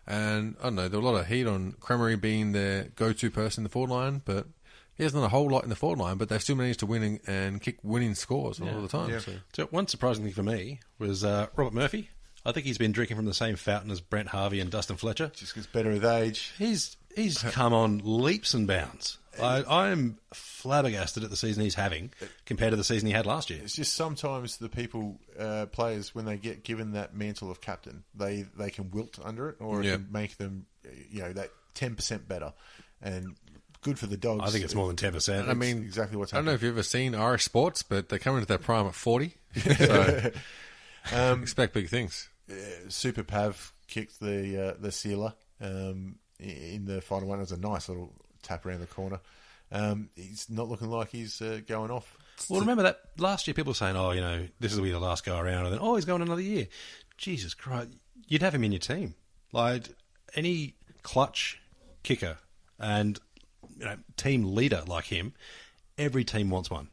And I don't know, there was a lot of heat on Cramery being their go-to person in the forward line, but he hasn't done a whole lot in the forward line, but they've still managed to win and kick winning scores all the time. Yeah. So one surprising thing for me was Robert Murphy. I think he's been drinking from the same fountain as Brent Harvey and Dustin Fletcher. Just gets better with age. He's come on leaps and bounds. I'm flabbergasted at the season he's having compared to the season he had last year. It's just sometimes the players, when they get given that mantle of captain, they can wilt under it, or it can make them, that 10% better. And good for the Dogs. I think it's more than 10%. I mean, exactly what's happening. I don't know if you've ever seen Irish sports, but they come into their prime at 40. So expect big things. Super Pav kicked the sealer in the final one. It was a nice little tap around the corner. He's not looking like he's going off. Well, remember that last year people were saying, this will be the last go around, and then, he's going another year. Jesus Christ. You'd have him in your team. Like, any clutch kicker and team leader like him, every team wants one.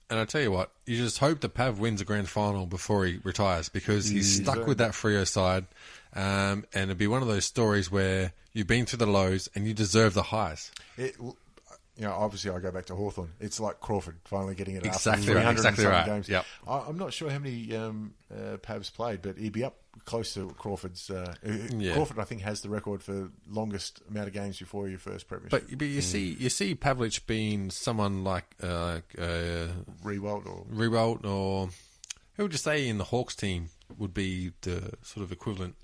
And I tell you what, you just hope that Pav wins a grand final before he retires, because he's stuck with that Freo side, and it'd be one of those stories where you've been through the lows and you deserve the highs. Obviously I go back to Hawthorn. It's like Crawford finally getting it exactly after 300 exactly right. games. Yep. I'm not sure how many Pavs played, but he'd be up close to Crawford's. Crawford, I think, has the record for longest amount of games before your first premiership. But you see Pavlich being someone like Rewalt or who would you say in the Hawks team would be the sort of equivalent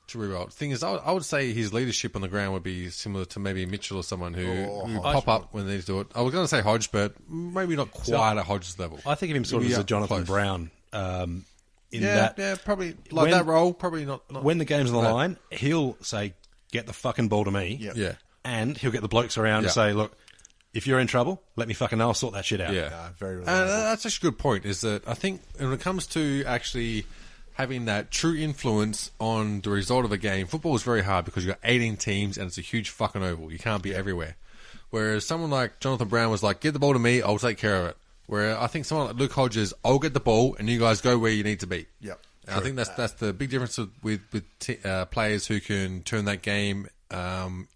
to re-roll. Thing is, I would say his leadership on the ground would be similar to maybe Mitchell or someone who pop up when they do it. I was going to say Hodge, but maybe not quite at Hodge's level. I think of him sort of as a Jonathan Brown. Probably like that role. Probably not. When the game's on the line, he'll say, "Get the fucking ball to me." Yep. Yeah, and he'll get the blokes around and say, "Look, if you're in trouble, let me fucking know. I'll sort that shit out." Yeah, very reliable. That's actually a good point. Is that I think when it comes to actually having that true influence on the result of a game, football is very hard because you've got 18 teams and it's a huge fucking oval. You can't be everywhere. Whereas someone like Jonathan Brown was like, "Get the ball to me, I'll take care of it." Where I think someone like Luke Hodges, "I'll get the ball and you guys go where you need to be." Yep. And I think that's the big difference with players who can turn that game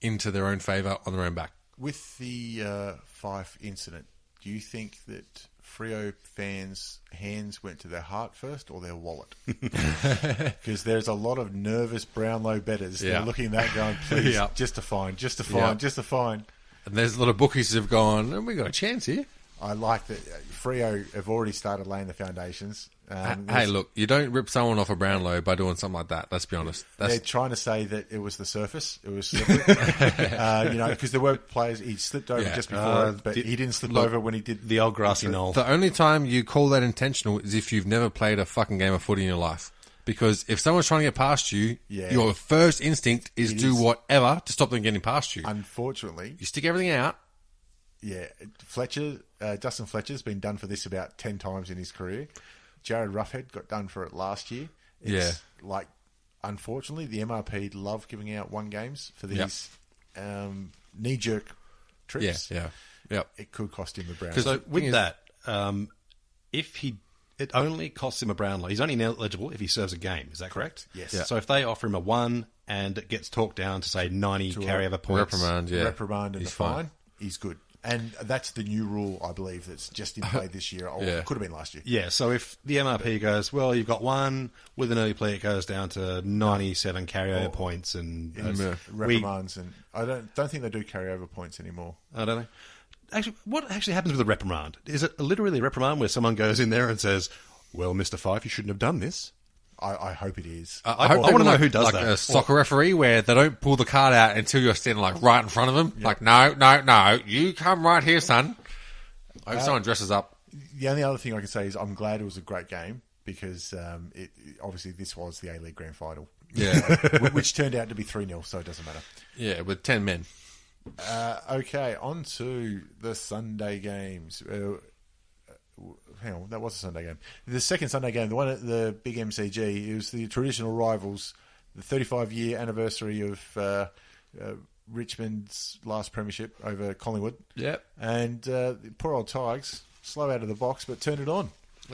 into their own favour on their own back. With the Fyfe incident, do you think that Freo fans' hands went to their heart first or their wallet? Because there's a lot of nervous Brownlow bettors. They're looking at that going, "Please, just a fine, just a fine, just a fine." And there's a lot of bookies who have gone, "And we got a chance here." I like that Freo have already started laying the foundations. Hey, look, you don't rip someone off a Brownlow by doing something like that. Let's be honest. They're trying to say that it was the surface. It was slippery. Because there were players, he slipped over just before it, but he didn't slip over when he did the old grassy knoll. The only time you call that intentional is if you've never played a fucking game of footy in your life. Because if someone's trying to get past you, your first instinct is do whatever to stop them getting past you. Unfortunately. You stick everything out. Yeah, Dustin Fletcher's been done for this about 10 times in his career. Jared Roughhead got done for it last year. It's like, unfortunately, the MRP love giving out 1 games for these knee-jerk trips. Yeah. It could cost him a Brownlow. So with that, it only costs him a Brownlow. He's only eligible if he serves a game. Is that correct? Yes. Yeah. So if they offer him a 1 and it gets talked down to, say, 90 carryover points. Reprimand and the fine, he's good. And that's the new rule, I believe, that's just in play this year. Or could have been last year. Yeah, so if the MRP goes, well, you've got 1, with an early play it goes down to 97 carryover points and reprimands. And I don't think they do carryover points anymore. I don't know. Actually, what actually happens with a reprimand? Is it literally a reprimand where someone goes in there and says, "Well, Mr. Fyfe, you shouldn't have done this"? I hope it is. I want to know who does that. Like a soccer referee where they don't pull the card out until you're standing like right in front of them. Yep. Like, no, you come right here, son. I hope someone dresses up. The only other thing I can say is I'm glad it was a great game because obviously this was the A-League Grand Final. Yeah. Which turned out to be 3-0, so it doesn't matter. Yeah, with 10 men. Okay, on to the Sunday games. Hang on, that was a Sunday game. The second Sunday game, the one at the big MCG, it was the traditional rivals, the 35-year anniversary of Richmond's last premiership over Collingwood. Yep. And poor old Tigers, slow out of the box, but turned it on.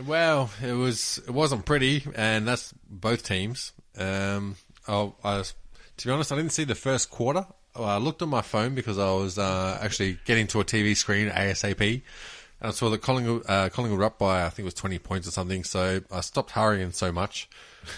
Well, it wasn't pretty, and that's both teams. To be honest, I didn't see the first quarter. I looked on my phone because I was actually getting to a TV screen ASAP. And I saw that Collingwood were up by, I think it was 20 points or something, so I stopped hurrying so much.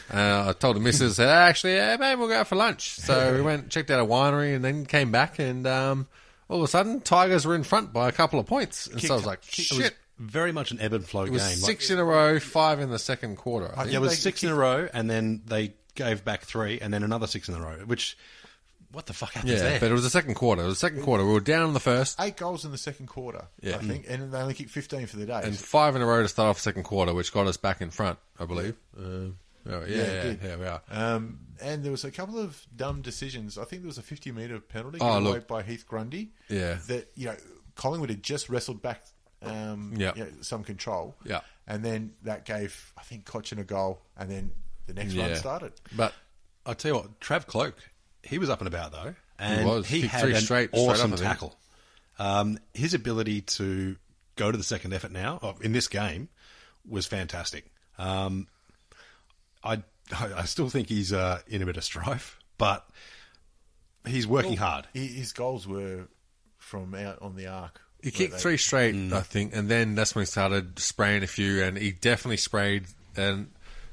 I told the missus, maybe we'll go out for lunch. So we went, checked out a winery, and then came back, and all of a sudden, Tigers were in front by a couple of points. And so I was like, shit. It was very much an ebb and flow game. It was 6 in a row, 5 in the second quarter. I think. Yeah, it was 6 in a row, and then they gave back 3, and then another 6 in a row, which... What the fuck happens there? But it was the second quarter. We were down in the first. 8 goals in the second quarter, I think, and they only kicked 15 for the day. And 5 in a row to start off the second quarter, which got us back in front, I believe. We are. And there was a couple of dumb decisions. I think there was a 50-metre penalty given away by Heath Grundy. Yeah. That, Collingwood had just wrestled back some control. Yeah. And then that gave, I think, Cochin a goal, and then the next one started. But I'll tell you what, Trav Cloak... He was up and about, though. And he had an awesome tackle. His ability to go to the second effort now, in this game, was fantastic. I still think he's in a bit of strife, but he's working hard. His goals were from out on the arc. He kicked 3 straight, I think, and then that's when he started spraying a few, and he definitely sprayed. And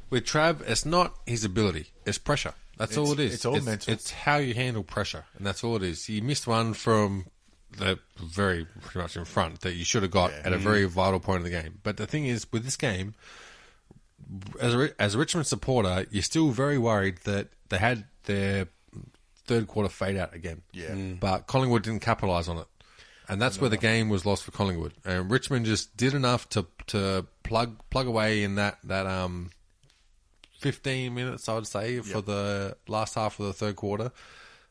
with Trav, it's not his ability, it's pressure. That's all it is. It's all mental. It's how you handle pressure, and that's all it is. You missed one from the pretty much in front that you should have got at a very vital point of the game. But the thing is, with this game, as a Richmond supporter, you're still very worried that they had their third quarter fade out again. Yeah. But Collingwood didn't capitalise on it. And that's where the game was lost for Collingwood. And Richmond just did enough to plug away in that 15 minutes, I would say, for the last half of the third quarter.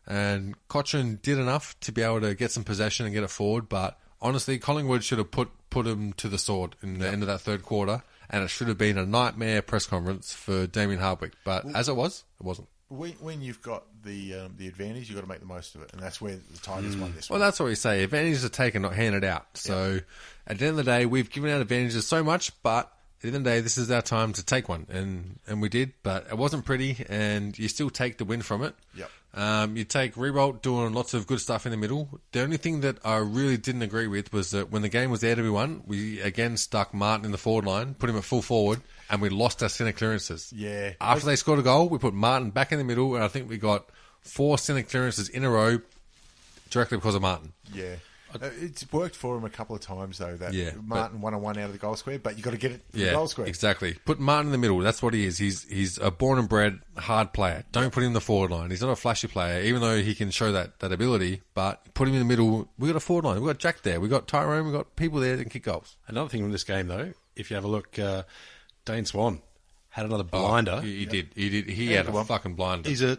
And Cochrane did enough to be able to get some possession and get it forward. But honestly, Collingwood should have put him to the sword in the end of that third quarter. And it should have been a nightmare press conference for Damien Hardwick. But as it was, it wasn't. When you've got the advantage, you've got to make the most of it, and that's where the Tigers won this one. Well, that's what we say. Advantages are taken, not handed out. So at the end of the day, we've given out advantages so much, but at the end of the day, this is our time to take one, and we did. But it wasn't pretty, and you still take the win from it. Yep. You take Rebolt doing lots of good stuff in the middle. The only thing that I really didn't agree with was that when the game was there to be won, we again stuck Martin in the forward line, put him at full forward, and we lost our centre clearances. Yeah. After they scored a goal, we put Martin back in the middle, and I think we got 4 centre clearances in a row directly because of Martin. Yeah. It's worked for him a couple of times, though, that Martin one-on-one out of the goal square, but you got to get it from the goal square. Exactly. Put Martin in the middle. That's what he is. He's a born and bred hard player. Don't put him in the forward line. He's not a flashy player, even though he can show that ability, but put him in the middle. We got a forward line. We got Jack there. We got Tyrone. We got people there that can kick goals. Another thing from this game, though, if you have a look, Dane Swan had another blinder. He did. He had a fucking blinder.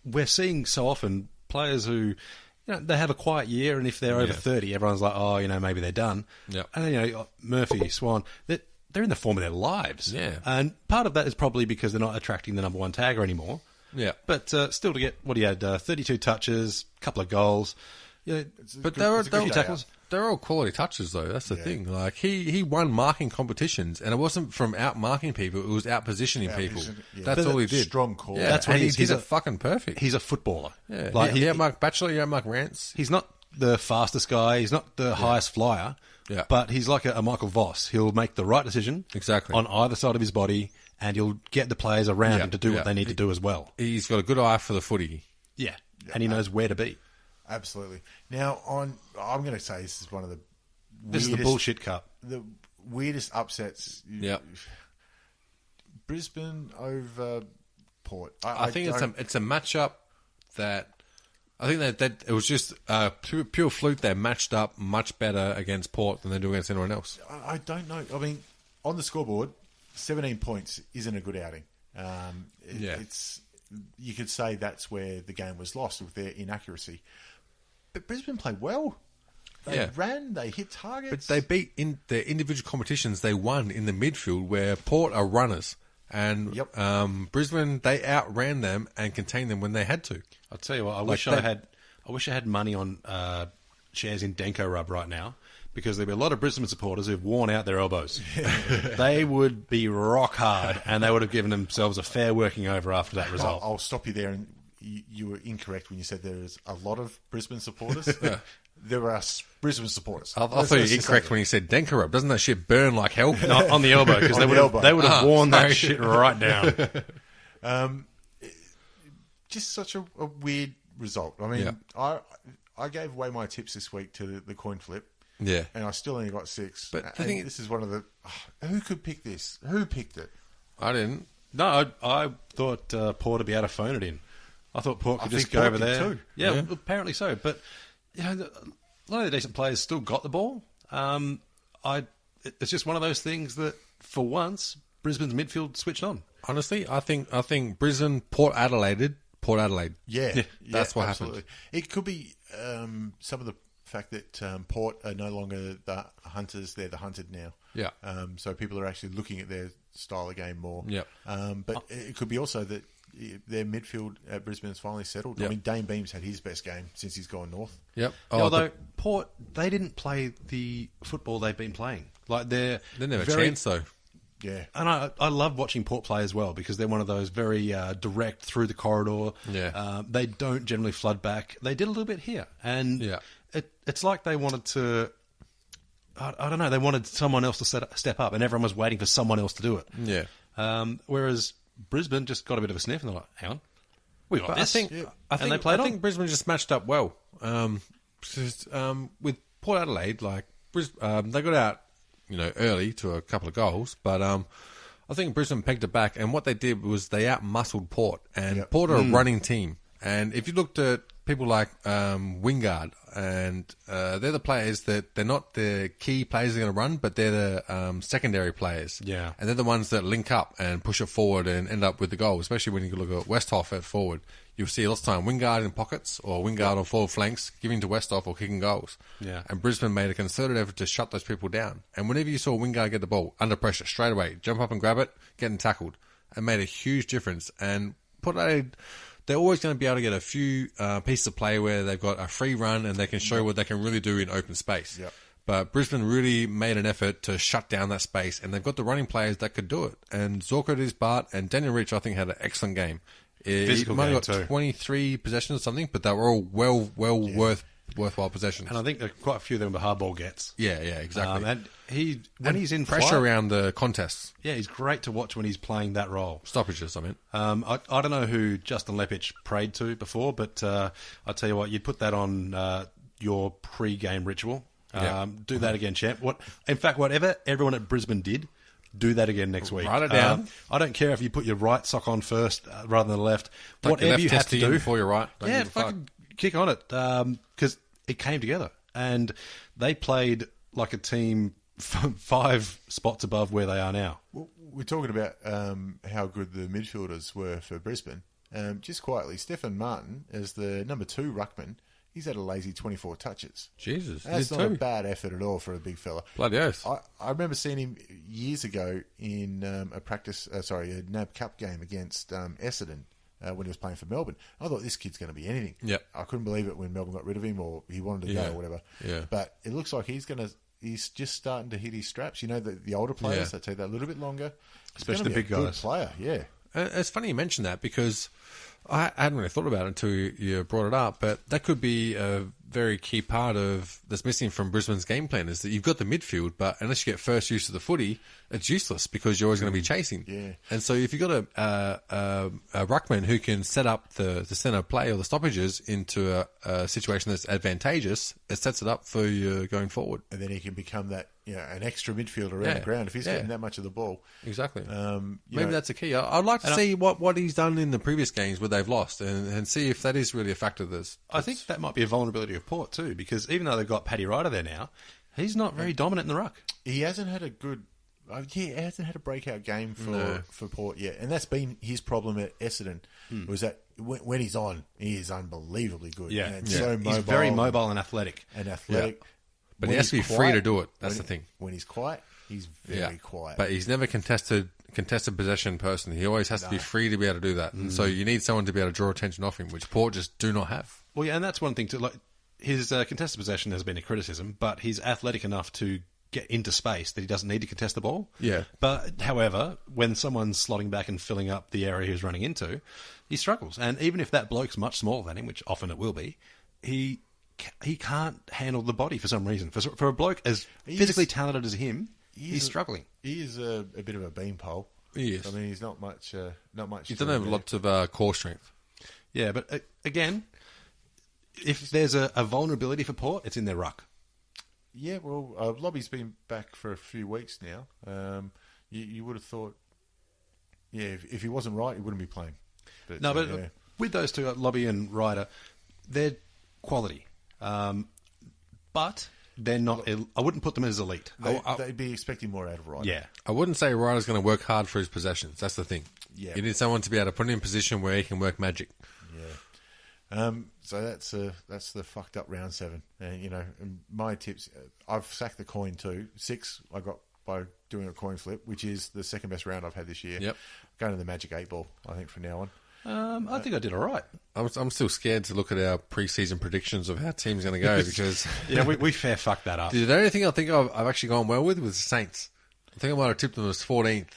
We're seeing so often players who, they have a quiet year, and if they're over 30, everyone's like, maybe they're done. Yeah. And then, Murphy, Swan, they're in the form of their lives. Yeah. And part of that is probably because they're not attracting the number one tagger anymore. Yeah. But still to get, 32 touches, a couple of goals. But they're all quality touches, though. That's the thing. Like he won marking competitions, and it wasn't from out marking people; it was out positioning people. That's all he did. Strong call. Yeah, that's what he did it fucking perfect. He's a footballer. Yeah, like he outmarked Batchelor, he outmarked Rance. He's not the fastest guy. He's not the highest flyer. Yeah. But he's like a Michael Voss. He'll make the right decision on either side of his body, and he'll get the players around him to do what they need to do as well. He's got a good eye for the footy. Yeah, and he knows where to be. Absolutely. Now, I'm going to say this is one of the weirdest... This is the bullshit cup. The weirdest upsets. Yep. Brisbane over Port. I think it's a matchup that... I think that it was just pure fluke. They matched up much better against Port than they do against anyone else. I don't know. I mean, on the scoreboard, 17 points isn't a good outing. It's you could say that's where the game was lost with their inaccuracy. But Brisbane played well. They ran, they hit targets. But they beat in their individual competitions. They won in the midfield where Port are runners. And Brisbane, they outran them and contained them when they had to. I'll tell you what, I wish I had money on shares in Denko Rub right now, because there'd be a lot of Brisbane supporters who've worn out their elbows. They would be rock hard, and they would have given themselves a fair working over after that result. I'll stop you there, and you were incorrect when you said there's a lot of Brisbane supporters. There are Brisbane supporters. I thought you were incorrect when you said Denker Rub. Doesn't that shit burn like hell? No, on the elbow, because they would have worn that shit right down. Just such a weird result. I mean, I gave away my tips this week to the coin flip. Yeah. And I still only got 6. But this is one of the... who could pick this? Who picked it? I didn't. No, I thought Port would be able to phone it in. I thought Port could just go over there. Too. Yeah, well, apparently so. But a lot of the decent players still got the ball. It's just one of those things that, for once, Brisbane's midfield switched on. Honestly, I think Brisbane, Port Adelaide. Yeah, that's what absolutely happened. It could be some of the fact that Port are no longer the hunters; they're the hunted now. Yeah. So people are actually looking at their style of game more. Yeah. But it could be also that their midfield at Brisbane has finally settled. Yep. I mean, Dane Beams had his best game since he's gone north. Yep. Although Port, they didn't play the football they've been playing. Like they didn't have a chance though. Yeah. And I love watching Port play as well, because they're one of those very direct through the corridor. Yeah. They don't generally flood back. They did a little bit here. And it's like they wanted to... I don't know. They wanted someone else to step up, and everyone was waiting for someone else to do it. Yeah. Whereas Brisbane just got a bit of a sniff, and they're like, hang on. We got this. I think Brisbane just matched up well. With Port Adelaide, like they got out, early to a couple of goals, but I I think Brisbane pegged it back, and what they did was they out-muscled Port, and Port are a running team. And if you looked at people like Wingard, and they're the players that they're not the key players that are going to run, but they're the secondary players. Yeah. And they're the ones that link up and push it forward and end up with the goal, especially when you look at Westhoff at forward. You'll see lots of time Wingard in pockets or Wingard on forward flanks, giving to Westhoff or kicking goals. Yeah. And Brisbane made a concerted effort to shut those people down. And whenever you saw Wingard get the ball under pressure, straight away, jump up and grab it, getting tackled, it made a huge difference. And Port Adelaide, they're always going to be able to get a few pieces of play where they've got a free run and they can show what they can really do in open space. Yep. But Brisbane really made an effort to shut down that space, and they've got the running players that could do it. And Zorko did his part, and Daniel Rich, I think, had an excellent game. Physical he might game have got too. 23 possessions or something, but they were all worthwhile possessions. And I think quite a few of them were hardball gets. Yeah, exactly. And he's in pressure flight, around the contests. Yeah, he's great to watch when he's playing that role. Stoppages, I mean. I don't know who Justin Lepich prayed to before, but I'll tell you what, you'd put that on your pre-game ritual. Do that again, champ. In fact, whatever everyone at Brisbane did, do that again next week. Write it down. I don't care if you put your right sock on first rather than the left. Tuck Whatever left you have to do before your right. Don't give a fuck. fucking kick on it, because it came together and they played like a team 5 spots above where they are now. Well, we're talking about how good the midfielders were for Brisbane. Just quietly, Stefan Martin, as the number 2 ruckman, he's had a lazy 24 touches. Jesus. That's not a bad effort at all for a big fella. Bloody oath. I remember seeing him years ago in a NAB Cup game against Essendon when he was playing for Melbourne. I thought this kid's going to be anything. Yep. I couldn't believe it when Melbourne got rid of him or he wanted to go or whatever. Yeah. But it looks like he's just starting to hit his straps. You know, the older players, they take that a little bit longer. Especially the big guys. guys. Player, yeah. It's funny you mention that because I hadn't really thought about it until you brought it up, but that could be a very key part of that's missing from Brisbane's game plan is that you've got the midfield, but unless you get first use of the footy, it's useless because you're always going to be chasing. Yeah. And so if you've got a ruckman who can set up the centre play or the stoppages into a situation that's advantageous, it sets it up for you going forward. And then he can become that, an extra midfielder around the ground if he's getting that much of the ball. Exactly. Maybe that's a key. I'd like to see what he's done in the previous games where they've lost and see if that is really a factor. I think that might be a vulnerability of Port too, because even though they've got Paddy Ryder there now, he's not very dominant in the ruck. He hasn't had a good... he hasn't had a breakout game for Port yet. And that's been his problem at Essendon, was that when he's on, he is unbelievably good. Yeah. And so mobile. He's very mobile and athletic. Yeah. But he has to be free to do it. That's the thing. When he's quiet, he's very quiet. But he's never contested possession person. He always has to be free to be able to do that. And so you need someone to be able to draw attention off him, which Port just do not have. Well, yeah, and that's one thing too. Like his contested possession has been a criticism, but he's athletic enough to get into space that he doesn't need to contest the ball. Yeah. But, however, when someone's slotting back and filling up the area he's running into, he struggles. And even if that bloke's much smaller than him, which often it will be, he can't handle the body for some reason. For a bloke as physically talented as him, he's struggling. He is a bit of a beanpole. He is. I mean, he's not much. He doesn't have lots of core strength. Yeah, but again, if there's a vulnerability for Port, it's in their ruck. Yeah, well, Lobby's been back for a few weeks now. You would have thought, if he wasn't right, he wouldn't be playing. But, with those two, Lobby and Ryder, they're quality. But they're not... I wouldn't put them as elite. They'd be expecting more out of Ryder. Yeah. I wouldn't say Ryder's going to work hard for his possessions. That's the thing. Yeah. You need someone to be able to put him in a position where he can work magic. Yeah. So that's the fucked up round 7. And my tips, I've sacked the coin too. 6 I got by doing a coin flip, which is the second best round I've had this year. Yep. Going to the Magic 8 ball, I think, from now on. I think I did all right. I'm still scared to look at our pre-season predictions of how team's going to go because... we fair fucked that up. The only thing I think I've actually gone well with was the Saints. I think I might have tipped them as 14th.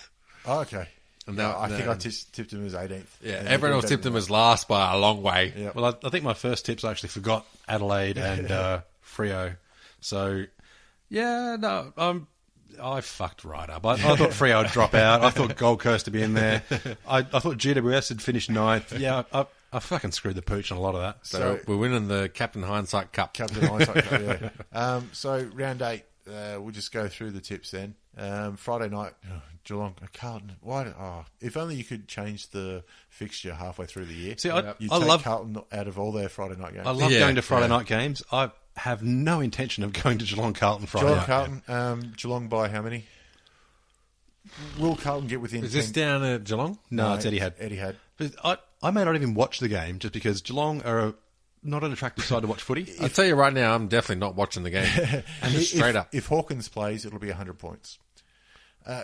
Oh, okay. And I think I tipped them as 18th. Yeah, everyone else tipped them as last by a long way. Yep. Well, I think my first tips I actually forgot Adelaide and Freo. So, I fucked right up. I thought Freo would drop out. I thought Gold Coast would be in there. I thought GWS had finished 9th. Yeah, I fucking screwed the pooch on a lot of that. So we're winning the Captain Hindsight Cup. Captain Hindsight Cup, yeah. So round 8, we'll just go through the tips then. Friday night, Geelong, Carlton. If only you could change the fixture halfway through the year. See, I love Carlton out of all their Friday night games. I love going to Friday night games. I have no intention of going to Geelong Carlton Friday night. Carlton, Geelong by how many? Will Carlton get within? Is this down at Geelong? No, it's Etihad. Etihad. But I may not even watch the game just because Geelong are not an attractive side to watch footy. I'll tell you right now, I'm definitely not watching the game. Straight up. If Hawkins plays, it'll be 100 points.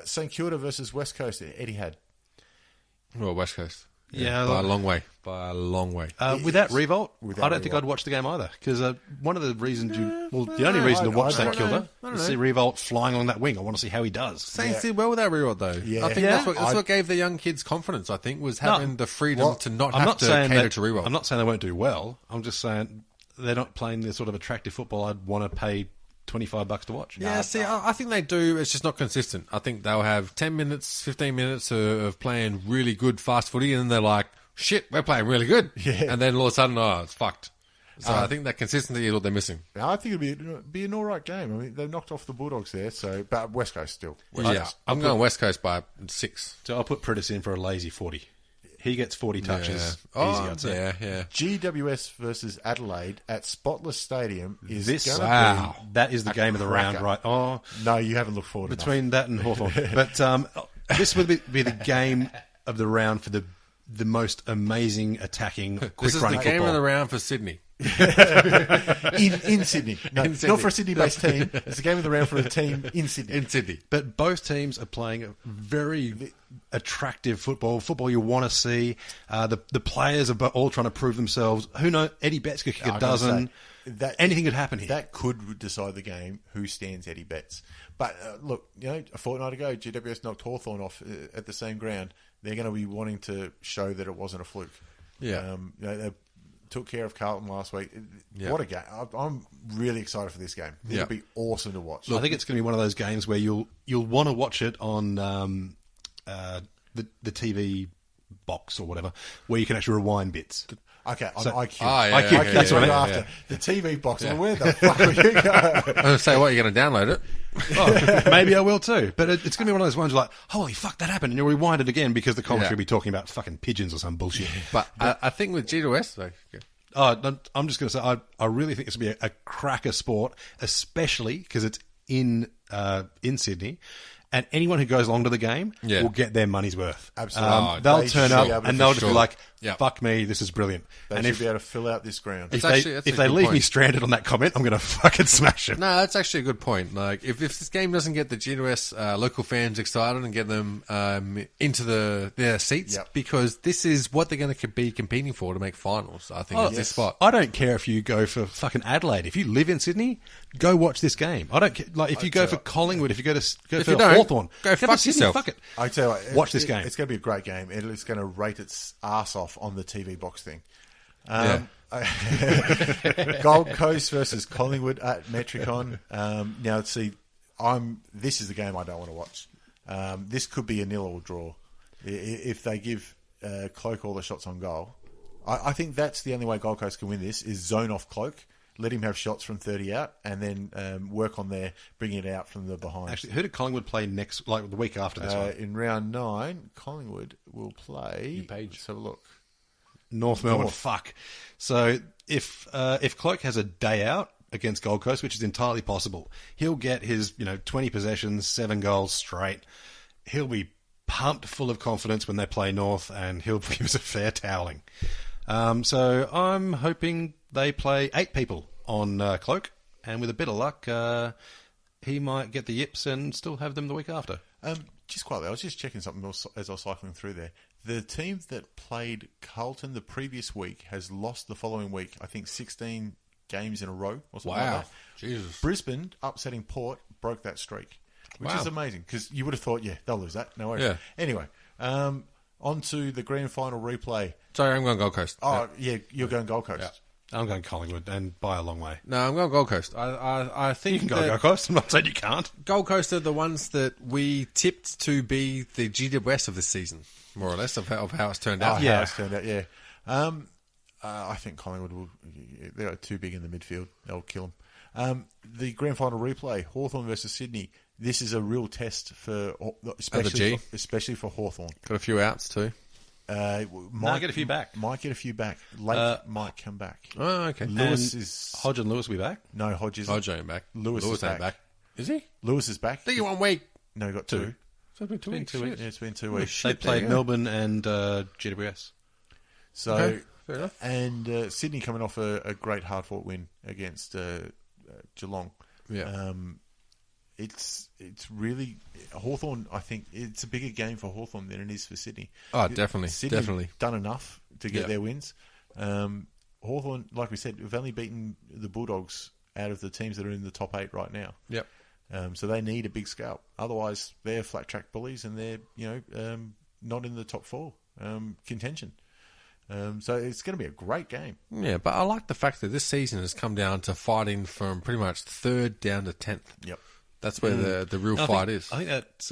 St Kilda versus West Coast at Etihad. Well, West Coast. Yeah, by a long way. Without Revolt, I don't think I'd watch the game either. Because one of the reasons the only reason to watch St Kilda is to see Revolt flying on that wing. I want to see how he does. Saints did well without Revolt, though. Yeah. I think that's what gave the young kids confidence, I think, was having the freedom to not have to cater to Revolt. I'm not saying they won't do well. I'm just saying they're not playing the sort of attractive football I'd want to pay $25 to watch. Yeah, I think they do. It's just not consistent. I think they'll have 10 minutes, 15 minutes of playing really good fast footy, and then they're like, shit, we're playing really good. Yeah. And then all of a sudden, it's fucked. So I think that consistency is what they're missing. I think it'd be an all right game. I mean, they knocked off the Bulldogs there, but West Coast still. I'm going West Coast by 6. So I'll put Pritis in for a lazy 40. He gets 40 touches. Easy, I'd say. Yeah. GWS versus Adelaide at Spotless Stadium is that is the game of the round, right? Oh no, you haven't looked forward between that and Hawthorn. But this would be the game of the round for the most amazing attacking. This is the game of the round for Sydney. in Sydney. No, in Sydney. Not for a Sydney-based team. It's the game of the round for a team in Sydney. But both teams are playing a very attractive football you want to see. The players are all trying to prove themselves. Who knows? Eddie Betts could kick a dozen. Anything could happen here. That could decide the game, who stands Eddie Betts. But look, a fortnight ago, GWS knocked Hawthorn off at the same ground. They're going to be wanting to show that it wasn't a fluke. Yeah. They took care of Carlton last week. Yeah. What a game. I'm really excited for this game. It'll be awesome to watch. I think it's going to be one of those games where you'll want to watch it on the TV box or whatever, where you can actually rewind bits. Okay, on IQ. IQ. That's what I mean. After the TV box. Yeah. Where the fuck are you going? I was going to say, what, you're going to download it? Maybe I will too. But it's going to be one of those ones like, holy fuck, that happened. And you'll rewind it again because the commentary will be talking about fucking pigeons or some bullshit. But I think with GWS... I'm just going to say, I really think this will be a cracker sport, especially because it's in Sydney. And anyone who goes along to the game will get their money's worth. Absolutely. They'll turn up and they'll just be like, fuck me, this is brilliant. They should be able to fill out this ground. If they leave me stranded on that comment, I'm going to fucking smash it. No, that's actually a good point. Like, if this game doesn't get the GWS local fans excited and get them into their seats, because this is what they're going to be competing for to make finals, I think, this spot. I don't care if you go for fucking Adelaide. If you live in Sydney, go watch this game. I don't care. Like, if you go for Collingwood, if you go for Hawthorn, go fuck yourself. Fuck it. I tell you what, watch this game. It's going to be a great game. It's going to rate its ass off on the TV box thing. Gold Coast versus Collingwood at Metricon. Now, see, this is the game I don't want to watch. This could be a 0-0 draw if they give Cloak all the shots on goal. I think that's the only way Gold Coast can win this is zone off Cloak. Let him have shots from 30 out, and then work on bringing it out from the behind. Actually, who did Collingwood play next? Like the week after this one? In round 9, Collingwood will play. Let's have a look. North Melbourne. Fuck. So if Cloak has a day out against Gold Coast, which is entirely possible, he'll get his 20 possessions, 7 goals straight. He'll be pumped, full of confidence when they play North, and he'll give us a fair toweling. So I'm hoping they play 8 people on Cloak, and with a bit of luck, he might get the yips and still have them the week after. Just quietly, I was just checking something else as I was cycling through there. The team that played Carlton the previous week has lost the following week, I think 16 games in a row or something like that. Jesus. Brisbane, upsetting Port, broke that streak, which is amazing because you would have thought, they'll lose that. No worries. Yeah. Anyway, on to the grand final replay. Sorry, I'm going Gold Coast. Oh, you're going Gold Coast. Yeah. I'm going Collingwood, and by a long way. No, I'm going Gold Coast. I think you can go Gold Coast. I'm not saying you can't. Gold Coast are the ones that we tipped to be the GWS of this season, more or less, of how it's turned out. How it's turned out, I think Collingwood they're too big in the midfield. They'll kill The grand final replay, Hawthorn versus Sydney. This is a real test for, especially for Hawthorn. Got a few outs too. Might get a few back. Might get a few back. Lake might come back. Oh, okay. Hodge and Lewis will be back? No, Hodge isn't. Hodge ain't back. Lewis ain't back. Is he? Lewis is back. Think 1 week. No, he got 2. So it's been 2 weeks. Yeah, it's been 2 weeks. They played Melbourne and GWS. So, okay, fair enough. And Sydney coming off a great hard-fought win against Geelong. Yeah. It's really Hawthorn. I think it's a bigger game for Hawthorn than it is for Sydney. Oh, definitely, Sydney definitely done enough to get their wins. Hawthorn, like we said, have only beaten the Bulldogs out of the teams that are in the top 8 right now. Yep. So they need a big scalp. Otherwise, they're flat track bullies and they're not in the top 4 contention. So it's going to be a great game. Yeah, but I like the fact that this season has come down to fighting from pretty much 3rd down to 10th. Yep. That's where the real fight is. I think that's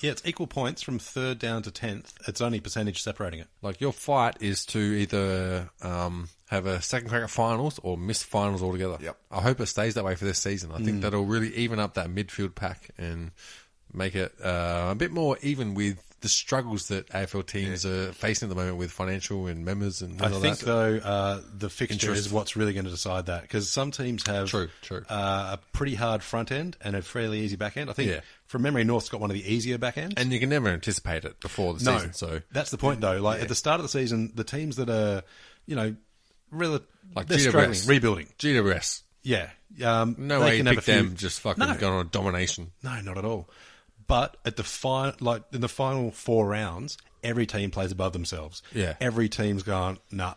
it's equal points from 3rd down to 10th. It's only percentage separating it. Like your fight is to either have a second crack at finals or miss finals altogether. Yep. I hope it stays that way for this season. I think that'll really even up that midfield pack and make it a bit more even with the struggles that AFL teams are facing at the moment with financial and members and all that. I think, though, the fixture is what's really going to decide that. Because some teams have a pretty hard front end and a fairly easy back end. I think, from memory, North's got one of the easier back ends. And you can never anticipate it before the season. So that's the point, though. Like at the start of the season, the teams that are, really like they're GWS, struggling, rebuilding. GWS. Yeah. No way you pick them just fucking going on a domination. No, not at all. But at the in the final 4 rounds, every team plays above themselves. Yeah. Every team's going, nah.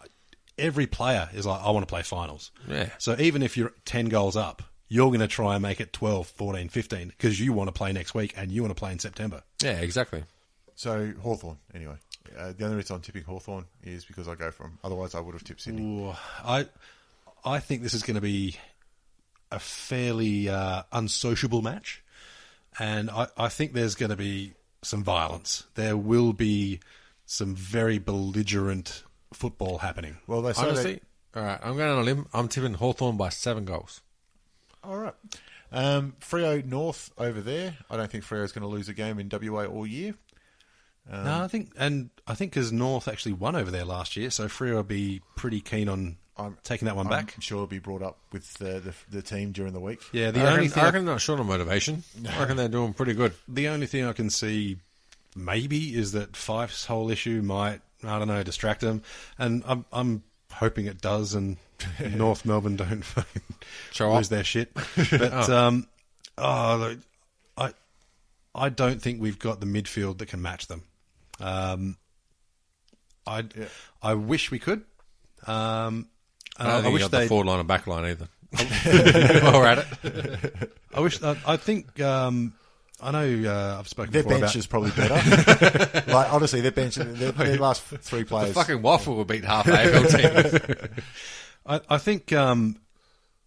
Every player is like, I want to play finals. Yeah. So even if you're 10 goals up, you're going to try and make it 12, 14, 15 because you want to play next week and you want to play in September. Yeah, exactly. So Hawthorn, anyway. The only reason I'm tipping Hawthorn is because I go from. Otherwise, I would have tipped Sydney. Ooh, I think this is going to be a fairly unsociable match. And I think there's going to be some violence. There will be some very belligerent football happening. Well, they say honestly, all right, I'm going on a limb. I'm tipping Hawthorn by 7 goals. All right. Freo North over there. I don't think Freo's going to lose a game in WA all year. No, I think because North actually won over there last year, so Freo will be pretty keen on taking that one back. I'm sure it'll be brought up with the team during the week. Yeah, I reckon they're not short on motivation. I reckon they're doing pretty good. The only thing I can see maybe is that Fyfe's whole issue might, I don't know, distract them, and I'm hoping it does, and North Melbourne don't fucking lose their shit. But I don't think we've got the midfield that can match them. I wish we could. I don't think you got the forward line and back line either. While we're at it. I think I know I've spoken their before bench about... is probably better. Like, honestly, their bench, their last 3 players. The fucking Waffle will beat half the AFL teams. I think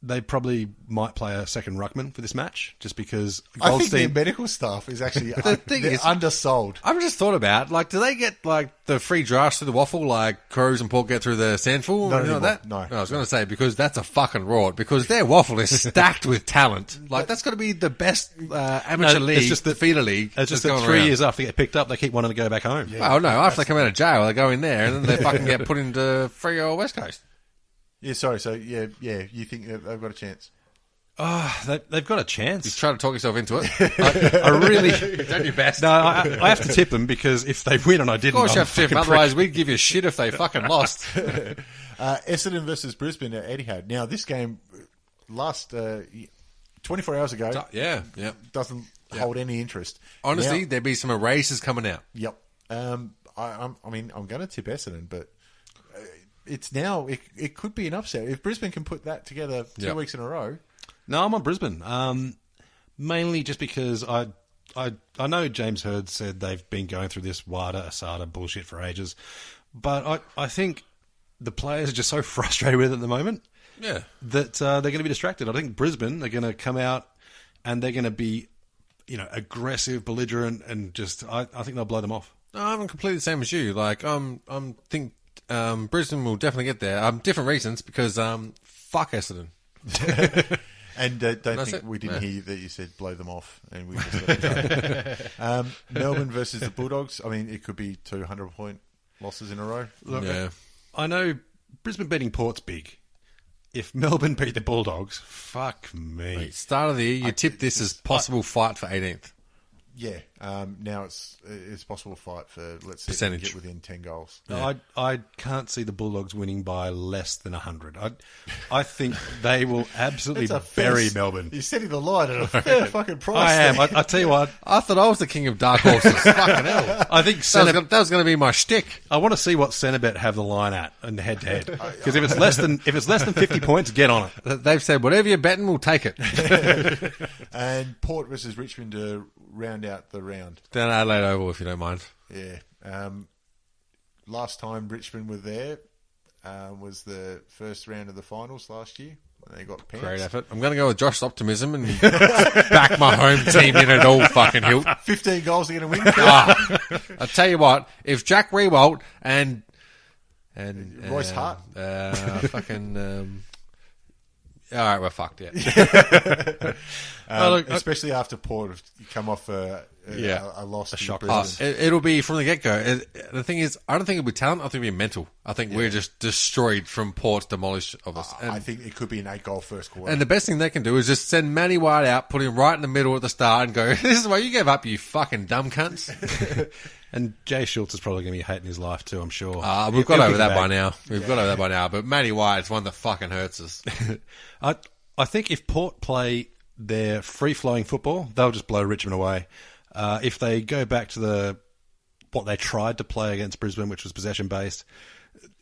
they probably might play a second ruckman for this match, just because Goldstein... I think their medical staff is actually undersold. I've just thought about, like, do they get, like, the free drafts through the Waffle, like Crows and Pork get through the Sandful? Not anymore. That? No. I was going to say, because that's a fucking rort, because their Waffle is stacked with talent. Like, that's got to be the best amateur league, it's just the feeder league. It's just that 3 years after they get picked up, they keep wanting to go back home. Yeah. Well, no, after they come out of jail, they go in there, and then they fucking get put into Freo or West Coast. Yeah, sorry. So, yeah, you think they've got a chance? Oh, they've got a chance. You try to talk yourself into it. I really... You've done your best. No, I have to tip them, because if they win and I didn't... Of course you have to tip them, otherwise we'd give you shit if they fucking lost. Essendon versus Brisbane at Etihad. Now, this game last 24 hours ago doesn't hold any interest. Honestly, now, there'd be some erasers coming out. Yep. I'm going to tip Essendon, but... It's now, it could be an upset. If Brisbane can put that together 2 weeks in a row. No, I'm on Brisbane. Mainly just because I know James Hird said they've been going through this WADA-ASADA bullshit for ages. But I think the players are just so frustrated with it at the moment that they're going to be distracted. I think Brisbane are going to come out and they're going to be, aggressive, belligerent, and just, I think they'll blow them off. No, I'm completely the same as you. Like, think Brisbane will definitely get there. Different reasons, because fuck Essendon. And we didn't hear that you said blow them off, and we just let it go. Melbourne versus the Bulldogs. I mean, it could be 200-point losses in a row. Look, I know Brisbane beating Port's big. If Melbourne beat the Bulldogs, fuck me. Wait, start of the year, you tipped this as possible fight for 18th. Yeah, now it's possible to fight for, let's see, percentage. Get within 10 goals. Yeah. I can't see the Bulldogs winning by less than 100. I think they will absolutely bury Melbourne. You're setting the line at a fair fucking price. I am. I tell you what. I thought I was the king of dark horses. Fucking hell. I think that was going to be my shtick. I want to see what Centrebet have the line at and head to head. Because if it's less than 50 points, get on it. They've said whatever you're betting, we'll take it. And Port versus Richmond to round out the round. Down Adelaide Oval, if you don't mind. Yeah. Last time Richmond were there was the first round of the finals last year. They got pants. Great effort. I'm going to go with Josh's optimism and back my home team in at all fucking hilt. 15 goals are going to win. I'll tell you what, if Jack Riewoldt and Royce Hart. All right, we're fucked, yeah. Especially after Port have come off a loss. A shock. It'll be from the get-go. The thing is, I don't think it'll be talent. I think it'll be mental. I think we're just destroyed from Port's demolish of us. I think it could be an 8-goal first quarter. And the best thing they can do is just send Matty White out, put him right in the middle at the start and go, this is why you gave up, you fucking dumb cunts. And Jay Schultz is probably going to be hating his life too, I'm sure. We've got over that by now. Got over that by now. But Matty White's one that fucking hurts us. I think if Port play their free-flowing football, they'll just blow Richmond away. If they go back to what they tried to play against Brisbane, which was possession-based,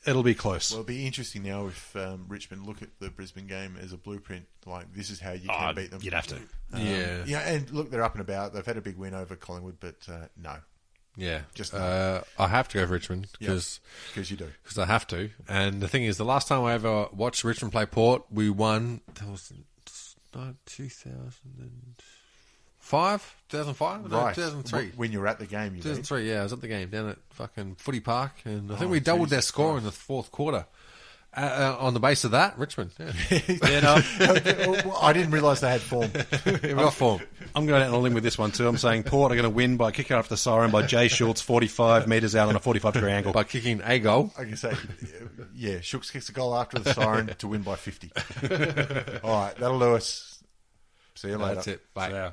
it'll be close. Well, it'll be interesting now if Richmond look at the Brisbane game as a blueprint. Like, this is how you can beat them. You'd have to. Yeah, and look, they're up and about. They've had a big win over Collingwood, but no. Yeah, just I have to go for Richmond because you do. Because I have to. And the thing is, the last time I ever watched Richmond play Port, we won. That was 2005, 2005, no, right? 2003. When you were at the game, 2003. Yeah, I was at the game down at fucking Footy Park, and I think we doubled their score in the fourth quarter. On the base of that, Richmond. Yeah. I didn't realise they had form. We got form. I'm going out on a limb with this one too. I'm saying Port are going to win by kicking after the siren by Jay Schultz, 45 metres out on a 45-degree angle. By kicking a goal. I can say, yeah, Schultz kicks a goal after the siren to win by 50. All right, that'll do us. See you later. That's it. Bye.